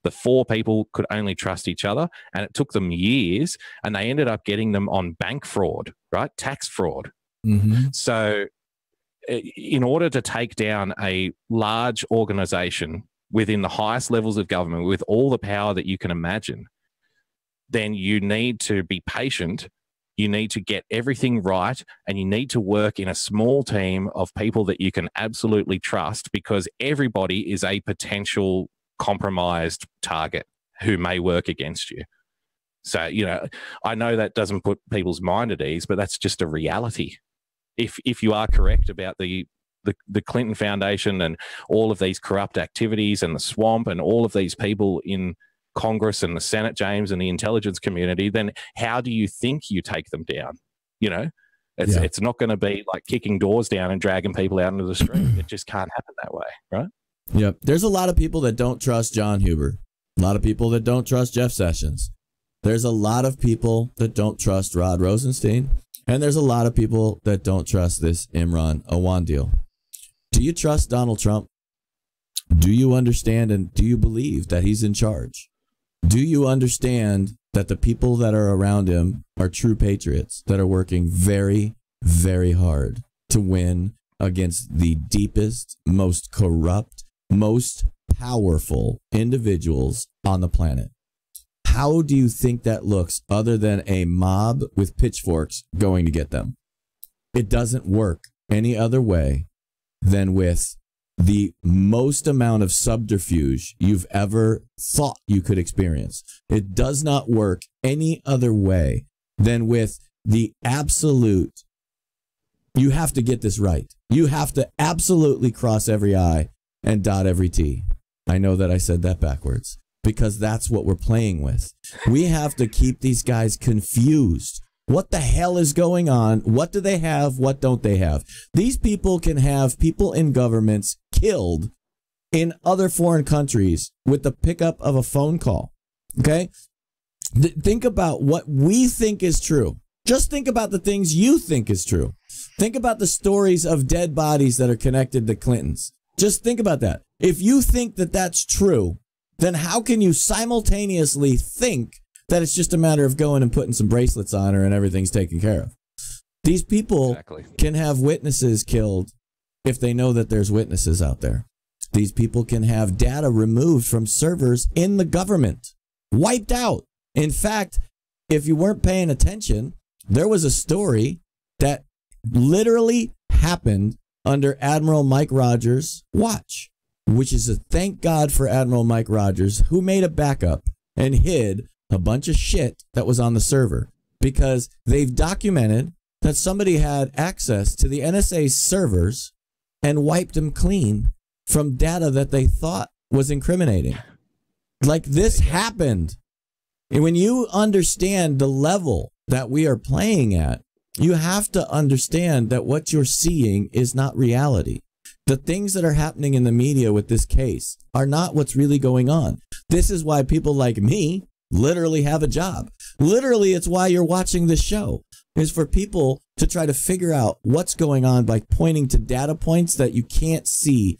The 4 people could only trust each other, and it took them years, and they ended up getting them on bank fraud, right? Tax fraud. Mm-hmm. So in order to take down a large organization within the highest levels of government with all the power that you can imagine, then you need to be patient. You need to get everything right, and you need to work in a small team of people that you can absolutely trust, because everybody is a potential compromised target who may work against you. So, I know that doesn't put people's mind at ease, but that's just a reality. If you are correct about the Clinton Foundation and all of these corrupt activities and the swamp and all of these people in Congress and the Senate, James, and the intelligence community, then how do you think you take them down? It's not going to be like kicking doors down and dragging people out into the street. It just can't happen that way, right? Yep. There's a lot of people that don't trust John Huber. A lot of people that don't trust Jeff Sessions. There's a lot of people that don't trust Rod Rosenstein. And there's a lot of people that don't trust this Imran Awan deal. Do you trust Donald Trump? Do you understand and do you believe that he's in charge? Do you understand that the people that are around him are true patriots that are working very, very hard to win against the deepest, most corrupt, most powerful individuals on the planet? How do you think that looks other than a mob with pitchforks going to get them? It doesn't work any other way than with the most amount of subterfuge you've ever thought you could experience. It does not work any other way than with the absolute, you have to get this right. You have to absolutely cross every I and dot every T. I know that I said that backwards because that's what we're playing with. We have to keep these guys confused. What the hell is going on? What do they have? What don't they have? These people can have people in governments killed in other foreign countries with the pickup of a phone call. Okay? Think about what we think is true. Just think about the things you think is true. Think about the stories of dead bodies that are connected to Clintons. Just think about that. If you think that that's true, then how can you simultaneously think that it's just a matter of going and putting some bracelets on her and everything's taken care of? These people can have witnesses killed if they know that there's witnesses out there. These people can have data removed from servers in the government, wiped out. In fact, if you weren't paying attention, there was a story that literally happened under Admiral Mike Rogers' watch, which is a thank God for Admiral Mike Rogers, who made a backup and hid a bunch of shit that was on the server, because they've documented that somebody had access to the NSA servers and wiped them clean from data that they thought was incriminating. Like, this happened. And when you understand the level that we are playing at, you have to understand that what you're seeing is not reality. The things that are happening in the media with this case are not what's really going on. This is why people like me literally have a job. Literally, it's why you're watching this show, is for people to try to figure out what's going on by pointing to data points that you can't see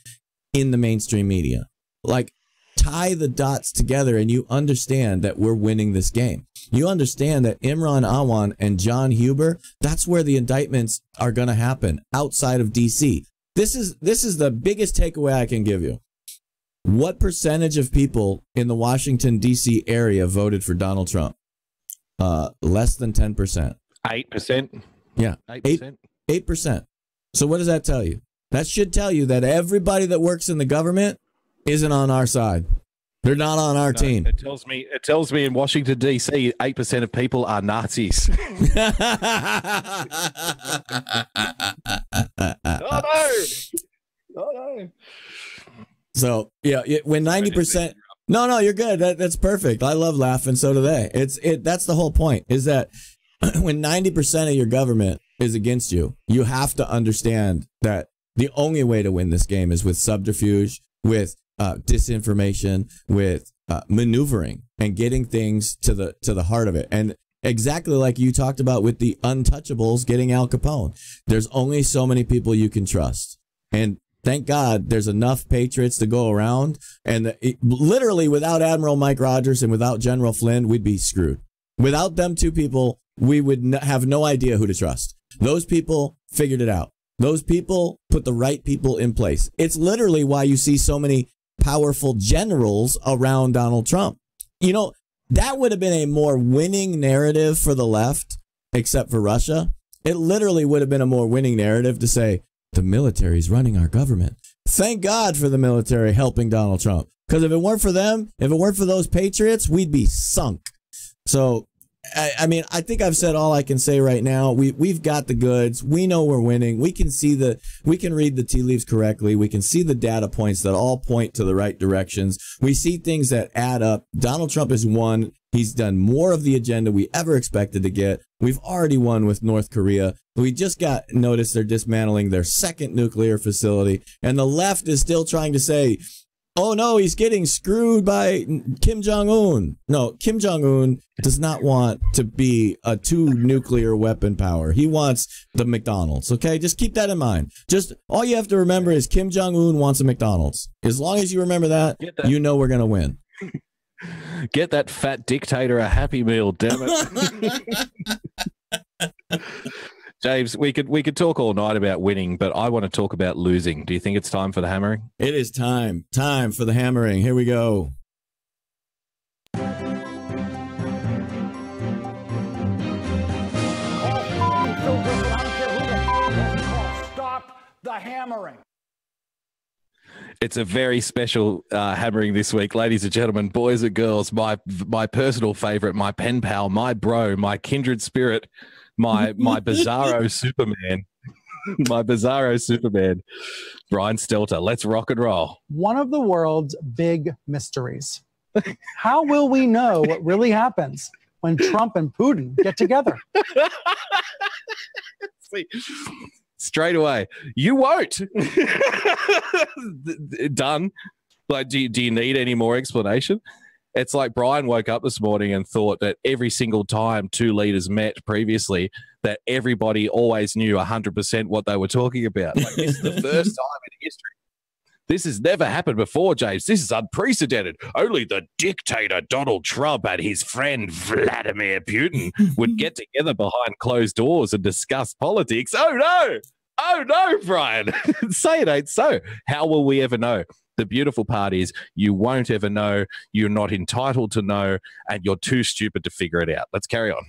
in the mainstream media. Like, tie the dots together and you understand that we're winning this game. You understand that Imran Awan and John Huber, that's where the indictments are going to happen, outside of DC. This is the biggest takeaway I can give you. What percentage of people in the Washington, D.C. area voted for Donald Trump? Less than 10%. 8%? Yeah. 8%? 8%. So what does that tell you? That should tell you that everybody that works in the government isn't on our side. They're not on our team. It tells me in Washington, D.C., 8% of people are Nazis. No. So, yeah, when 90%... No, you're good. That's perfect. I love laughing. So do they. That's the whole point, is that when 90% of your government is against you, you have to understand that the only way to win this game is with subterfuge, with disinformation, with maneuvering and getting things to the heart of it. And exactly like you talked about with the untouchables getting Al Capone, there's only so many people you can trust. And thank God there's enough patriots to go around. And literally, without Admiral Mike Rogers and without General Flynn, we'd be screwed. Without them two people, we would have no idea who to trust. Those people figured it out. Those people put the right people in place. It's literally why you see so many powerful generals around Donald Trump. You know, that would have been a more winning narrative for the left, except for Russia. It literally would have been a more winning narrative to say, the military's running our government. Thank God for the military helping Donald Trump. Because if it weren't for them, if it weren't for those patriots, we'd be sunk. So, I mean, I think I've said all I can say right now. We've got the goods. We know we're winning. We can read the tea leaves correctly. We can see the data points that all point to the right directions. We see things that add up. Donald Trump has won. He's done more of the agenda we ever expected to get. We've already won with North Korea. We just got notice they're dismantling their second nuclear facility. And the left is still trying to say, oh, no, he's getting screwed by Kim Jong-un. No, Kim Jong-un does not want to be a two-nuclear weapon power. He wants the McDonald's, okay? Just keep that in mind. Just all you have to remember is Kim Jong-un wants a McDonald's. As long as you remember that, you know we're going to win. Get that fat dictator a Happy Meal, damn it. James, we could talk all night about winning, but I want to talk about losing. Do you think it's time for the hammering? It is time. Time for the hammering. Here we go. Stop the hammering. It's a very special hammering this week, ladies and gentlemen, boys and girls. My personal favorite, my pen pal, my bro, my kindred spirit, my bizarro Superman, my bizarro Superman, Brian Stelter. Let's rock and roll. One of the world's big mysteries. How will we know what really happens when Trump and Putin get together. See, straight away, you won't. Done. Like, do you need any more explanation? It's like Brian woke up this morning and thought that every single time two leaders met previously, that everybody always knew 100% what they were talking about. Like, this is the first time in history. This has never happened before, James. This is unprecedented. Only the dictator Donald Trump and his friend Vladimir Putin would get together behind closed doors and discuss politics. Oh, no. Oh, no, Brian. Say it ain't so. How will we ever know? The beautiful part is you won't ever know, you're not entitled to know, and you're too stupid to figure it out. Let's carry on.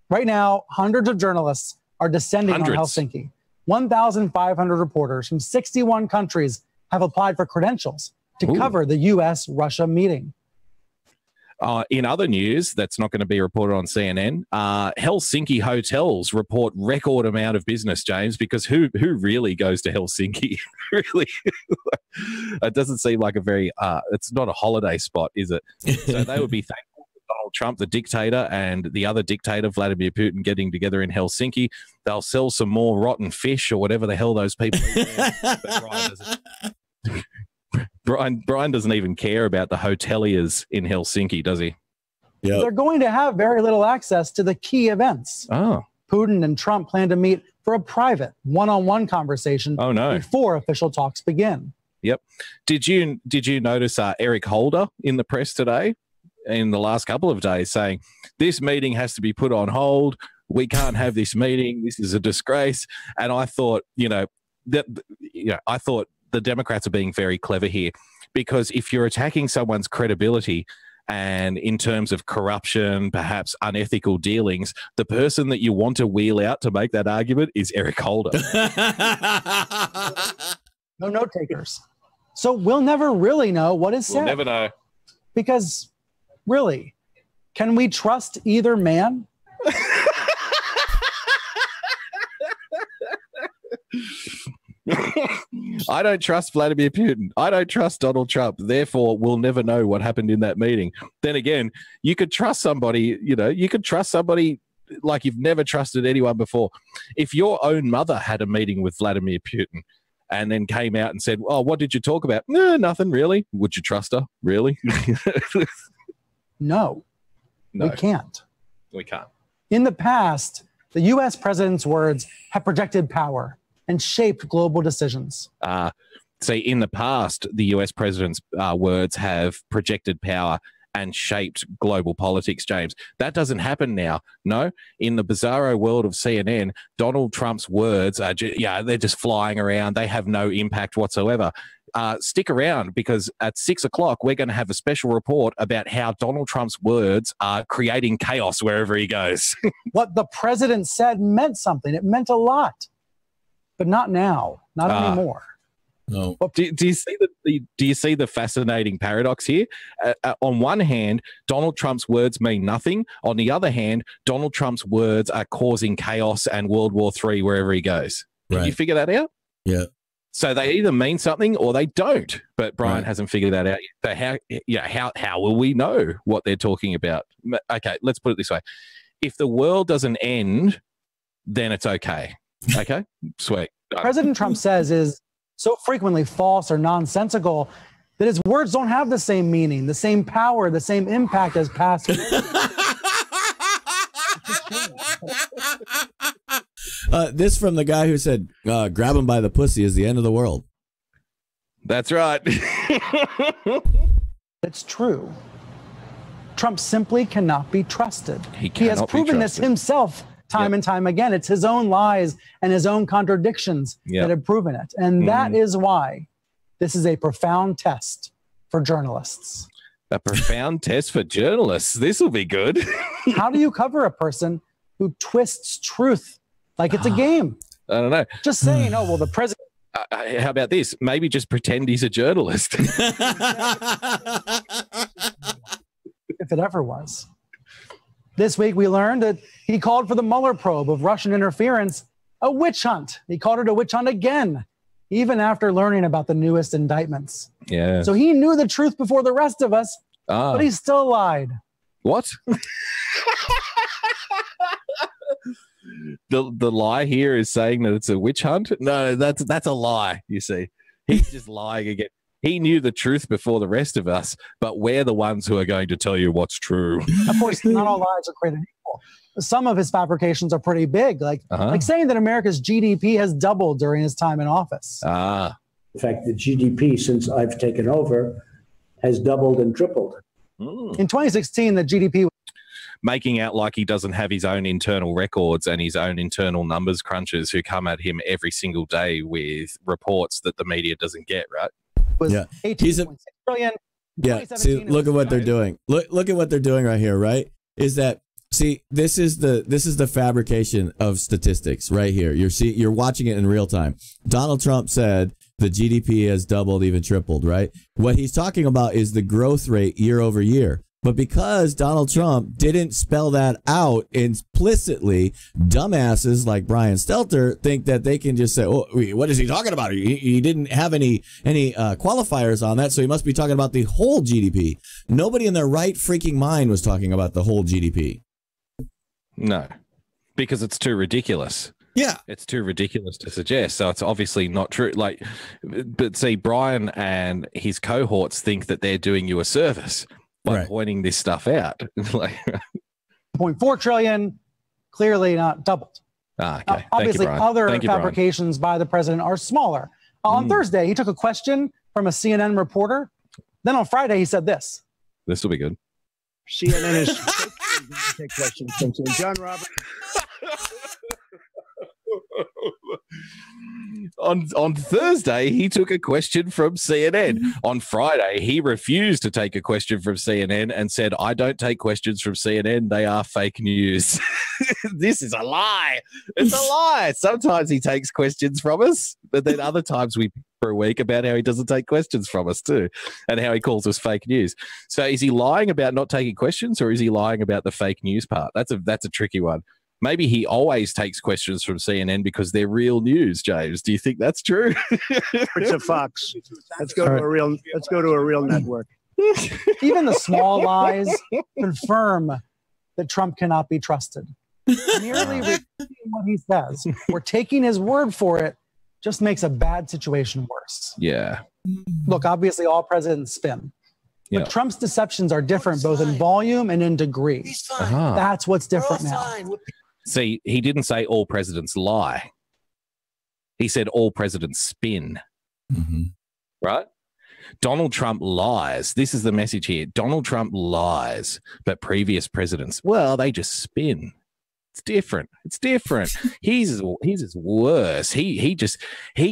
Right now, hundreds of journalists are descending on Helsinki. 1,500 reporters from 61 countries have applied for credentials to cover the U.S.-Russia meeting. In other news that's not going to be reported on CNN, Helsinki hotels report record amount of business, James, because who really goes to Helsinki? Really? It doesn't seem like a very, it's not a holiday spot, is it? So they would be thankful for Donald Trump, the dictator, and the other dictator, Vladimir Putin, getting together in Helsinki. They'll sell some more rotten fish or whatever the hell those people eat there. Brian doesn't even care about the hoteliers in Helsinki, does he? Yep. They're going to have very little access to the key events. Oh. Putin and Trump plan to meet for a private one-on-one conversation before official talks begin. Yep. Did you notice Eric Holder in the press today, in the last couple of days, saying this meeting has to be put on hold. We can't have this meeting. This is a disgrace. And I thought, I thought the Democrats are being very clever here, because if you're attacking someone's credibility and in terms of corruption, perhaps unethical dealings, the person that you want to wheel out to make that argument is Eric Holder. No note takers. So we'll never really know what is said. We'll never know. Because really, can we trust either man? I don't trust Vladimir Putin. I don't trust Donald Trump. Therefore, we'll never know what happened in that meeting. Then again, you could trust somebody, you could trust somebody like you've never trusted anyone before. If your own mother had a meeting with Vladimir Putin and then came out and said, oh, what did you talk about? No, nothing really. Would you trust her? Really? No, we can't. We can't. In the past, the U.S. president's words have projected power and shaped global decisions. See, in the past, the US president's words have projected power and shaped global politics, James. That doesn't happen now. No, in the bizarro world of CNN, Donald Trump's words are, they're just flying around. They have no impact whatsoever. Stick around, because at 6 o'clock, we're going to have a special report about how Donald Trump's words are creating chaos wherever he goes. What the president said meant something. It meant a lot. But not now, not anymore. No. Do you see the fascinating paradox here? On one hand, Donald Trump's words mean nothing. On the other hand, Donald Trump's words are causing chaos and World War III wherever he goes. Can you figure that out? Yeah. So they either mean something or they don't. But Brian hasn't figured that out yet. So how will we know what they're talking about? Okay, let's put it this way: if the world doesn't end, then it's okay. Okay, sweet. President Trump says is so frequently false or nonsensical that his words don't have the same meaning, the same power, the same impact as past. This from the guy who said, grab him by the pussy is the end of the world. That's right. It's true. Trump simply cannot be trusted. He has proven this himself time and time again. It's his own lies and his own contradictions that have proven it. And that is why this is a profound test for journalists. A profound test for journalists. This will be good. How do you cover a person who twists truth like it's a game? I don't know. Just saying, oh, well, the president. How about this? Maybe just pretend he's a journalist. If it ever was. This week, we learned that he called for the Mueller probe of Russian interference a witch hunt. He called it a witch hunt again, even after learning about the newest indictments. Yeah. So he knew the truth before the rest of us, but he still lied. What? The lie here is saying that it's a witch hunt. No, that's a lie. You see, he's just lying again. He knew the truth before the rest of us, but we're the ones who are going to tell you what's true. Of course, not all lies are created equal. Some of his fabrications are pretty big, like saying that America's GDP has doubled during his time in office. In fact, the GDP since I've taken over has doubled and tripled. In 2016, the GDP making out like he doesn't have his own internal records and his own internal numbers crunchers who come at him every single day with reports that the media doesn't get, right? Was 18.6 trillion. Yeah, see, look at what they're doing. Look at what they're doing right here, right? Is that, see, this is the fabrication of statistics right here. You're watching it in real time. Donald Trump said the GDP has doubled, even tripled, right? What he's talking about is the growth rate year over year. But because Donald Trump didn't spell that out implicitly, dumbasses like Brian Stelter think that they can just say, "Oh, what is he talking about? He didn't have any qualifiers on that, so he must be talking about the whole GDP." Nobody in their right freaking mind was talking about the whole GDP. No, because it's too ridiculous. Yeah, it's too ridiculous to suggest. So it's obviously not true. Like, but see, Brian and his cohorts think that they're doing you a service by pointing this stuff out. Like 0.4 trillion, clearly not doubled. Okay. Obviously, other fabrications by the president are smaller. On Thursday, he took a question from a CNN reporter. Then on Friday, he said this. This will be good. CNN is take questions from John Roberts. On Thursday, he took a question from CNN. On Friday, he refused to take a question from CNN and said, "I don't take questions from CNN. They are fake news." This is a lie. It's a lie. Sometimes he takes questions from us, but then other times we for a week about how he doesn't take questions from us too, and how he calls us fake news. So is he lying about not taking questions, or is he lying about the fake news part? That's a tricky one. Maybe he always takes questions from CNN because they're real news, James. Do you think that's true? It's a Fox. Let's go to a real network. Even the small lies confirm that Trump cannot be trusted. Merely repeating what he says or taking his word for it just makes a bad situation worse. Yeah. Look, obviously all presidents spin. But Trump's deceptions are different both in volume and in degree. That's what's different now. See, he didn't say all presidents lie. He said all presidents spin. Right? Donald Trump lies. This is the message here. Donald Trump lies, but previous presidents, well, they just spin. It's different. It's different. He's worse. He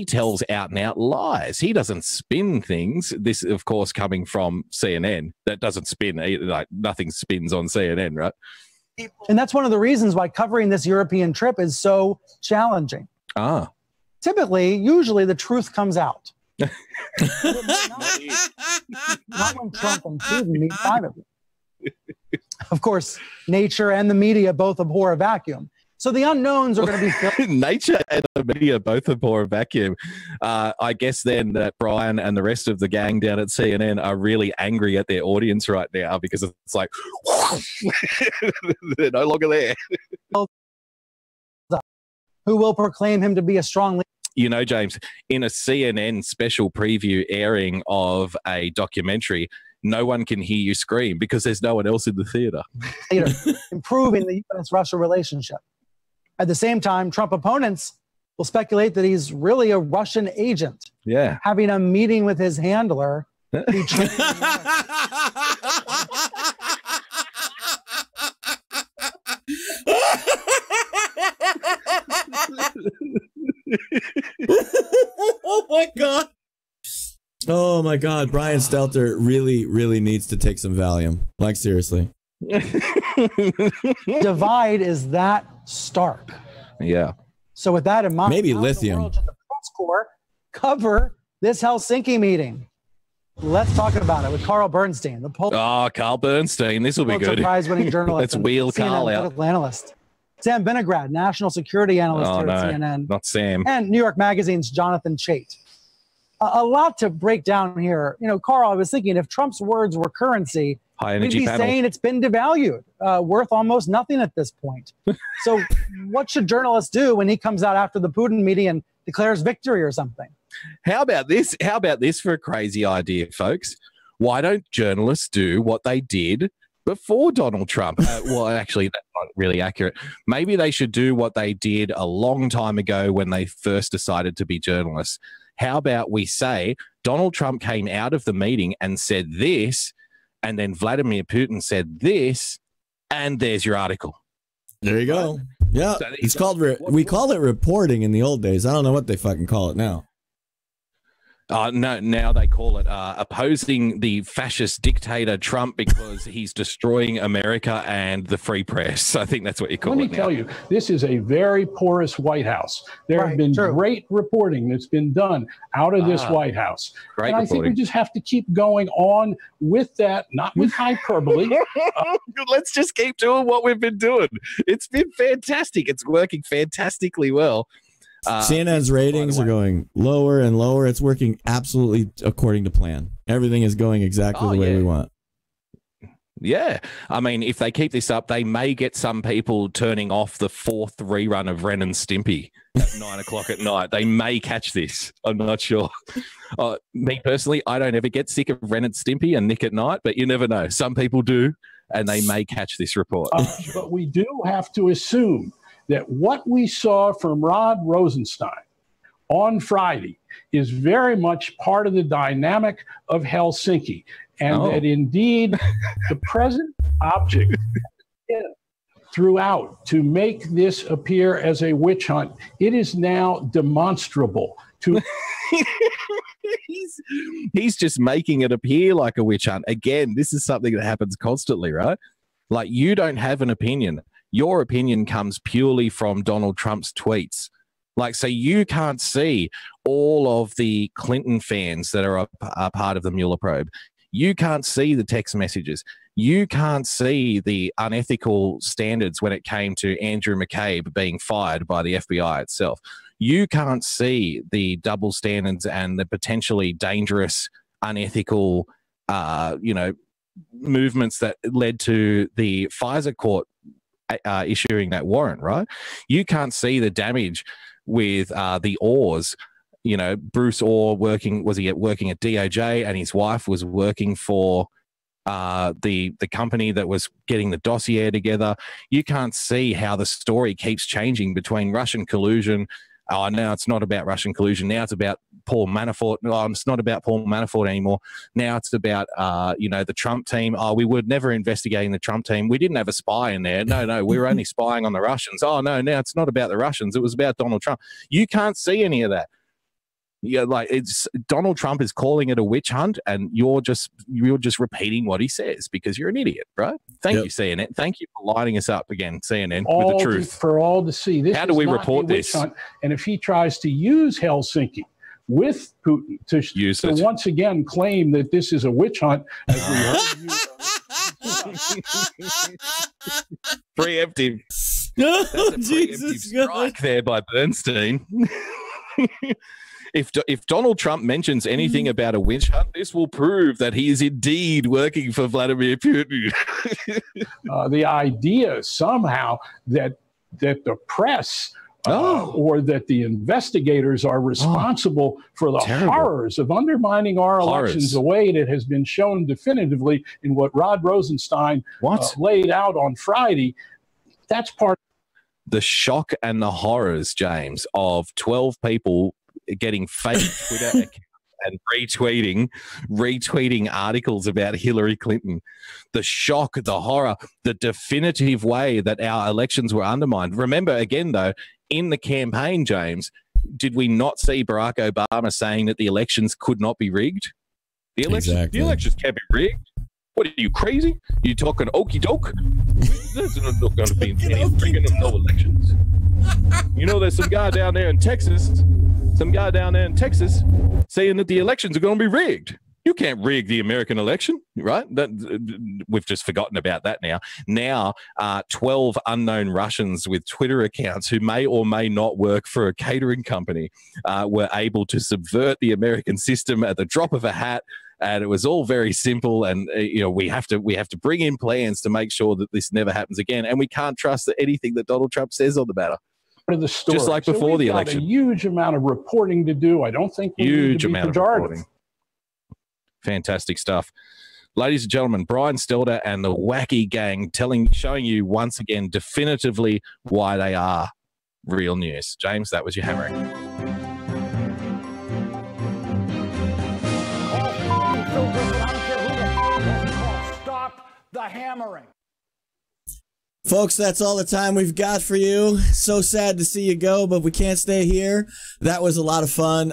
tells out and out lies. He doesn't spin things. This, of course, coming from CNN. That doesn't spin. Like nothing spins on CNN, right? And that's one of the reasons why covering this European trip is so challenging. Usually the truth comes out. Not when Trump and Putin meet privately. Of course, nature and the media both abhor a vacuum. So the unknowns are going to be filled. Nature and the media both abhor a vacuum. I guess then that Brian and the rest of the gang down at CNN are really angry at their audience right now because it's like, they're no longer there. Who will proclaim him to be a strong leader? You know, James, in a CNN special preview airing of a documentary, no one can hear you scream because there's no one else in the theater. Improving the U.S.-Russia relationship. At the same time, Trump opponents will speculate that he's really a Russian agent. Yeah. Having a meeting with his handler. Oh my God. Oh my God. Brian Stelter really, really needs to take some Valium. Like, seriously. Divide is that stark. Yeah. So with that in mind, maybe lithium. The press corps cover this Helsinki meeting. Let's talk about it with Carl Bernstein, Carl Bernstein. This will be good. Prize-winning journalist. Let's wheel Carl out. Political analyst. Sam Vinograd, national security analyst here at CNN. Not Sam. And New York Magazine's Jonathan Chait. A lot to break down here. You know, Carl, I was thinking if Trump's words were currency, high we'd energy be panel. saying it's been devalued, worth almost nothing at this point. So what should journalists do when he comes out after the Putin meeting and declares victory or something? How about this? How about this for a crazy idea, folks? Why don't journalists do what they did before Donald Trump? Well, actually, that's not really accurate. Maybe they should do what they did a long time ago when they first decided to be journalists. How about we say Donald Trump came out of the meeting and said this, and then Vladimir Putin said this, and there's your article. There you go. Yeah, So it's called. We called it reporting in the old days. I don't know what they fucking call it now. No, now they call it opposing the fascist dictator Trump because he's destroying America and the free press. I think that's what you call it. Let me tell you, this is a very porous White House. There have been great reporting that's been done out of this White House. Great and I think we just have to keep going on with that, not with hyperbole. Let's just keep doing what we've been doing. It's been fantastic. It's working fantastically well. CNN's ratings are going lower and lower. It's working absolutely according to plan. Everything is going exactly the way we want. Yeah. I mean, if they keep this up, they may get some people turning off the 4th rerun of Ren and Stimpy at 9 o'clock at night. They may catch this. I'm not sure. Me personally, I don't ever get sick of Ren and Stimpy and Nick at Night, but you never know. Some people do, and they may catch this report. But we do have to assume that what we saw from Rod Rosenstein on Friday is very much part of the dynamic of Helsinki, and that indeed the present object throughout to make this appear as a witch hunt, it is now demonstrable to he's just making it appear like a witch hunt. Again, this is something that happens constantly, right? Like, you don't have an opinion. Your opinion comes purely from Donald Trump's tweets. Like, so you can't see all of the Clinton fans that are a part of the Mueller probe. You can't see the text messages. You can't see the unethical standards when it came to Andrew McCabe being fired by the FBI itself. You can't see the double standards and the potentially dangerous, unethical, movements that led to the Pfizer court issuing that warrant, right? You can't see the damage with the Orrs. You know, Bruce Orr working at DOJ, and his wife was working for the company that was getting the dossier together. You can't see how the story keeps changing between Russian collusion. Oh, now it's not about Russian collusion. Now it's about Paul Manafort. No, it's not about Paul Manafort anymore. Now it's about, the Trump team. Oh, we were never investigating the Trump team. We didn't have a spy in there. No, we were only spying on the Russians. Oh, no, now it's not about the Russians. It was about Donald Trump. You can't see any of that. Yeah, like, it's Donald Trump is calling it a witch hunt, and you're just repeating what he says because you're an idiot, right? Thank you, CNN. Thank you for lining us up again, CNN, with the truth. For all to see. This How do we not report a witch this? hunt. And if he tries to use Helsinki with Putin to once again claim that this is a witch hunt, as we heard preemptive. That's a preemptive strike there by Bernstein. If Donald Trump mentions anything about a witch hunt, this will prove that he is indeed working for Vladimir Putin. The idea somehow that the press or that the investigators are responsible for the horrors of undermining our elections the way that has been shown definitively in what Rod Rosenstein laid out on Friday, that's part the shock and the horrors, James, of 12 people getting fake Twitter accounts and retweeting articles about Hillary Clinton. The shock, the horror, the definitive way that our elections were undermined. Remember, again, though, in the campaign, James, did we not see Barack Obama saying that the elections could not be rigged? The elections can't be rigged. What are you, crazy? You talking okey doke? There's not going to be any friggin' no elections. You know, there's some guy down there in Texas saying that the elections are going to be rigged. You can't rig the American election, right? We've just forgotten about that now. Now, 12 unknown Russians with Twitter accounts who may or may not work for a catering company were able to subvert the American system at the drop of a hat and it was all very simple. And we have to bring in plans to make sure that this never happens again. And we can't trust anything that Donald Trump says on the matter. Of the story. Just like before the election. A huge amount of reporting to do. I don't think we need to be pejorative. Fantastic stuff. Ladies and gentlemen, Brian Stelter and the Wacky Gang showing you once again definitively why they are real news. James, that was your hammering. Stop the hammering. Folks, that's all the time we've got for you. So sad to see you go, but we can't stay here. That was a lot of fun.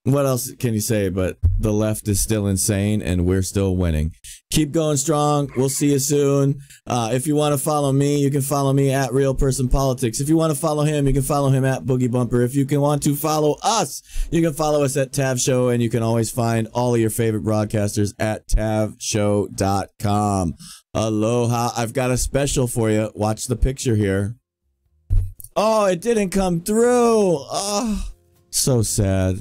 What else can you say? But the left is still insane and we're still winning. Keep going strong. We'll see you soon. If you want to follow me, you can follow me at Real Person Politics. If you want to follow him, you can follow him at Boogie Bumper. If you want to follow us, you can follow us at Tav Show, and you can always find all of your favorite broadcasters at tavshow.com. Aloha. I've got a special for you. Watch the picture here. Oh, it didn't come through. Oh, so sad.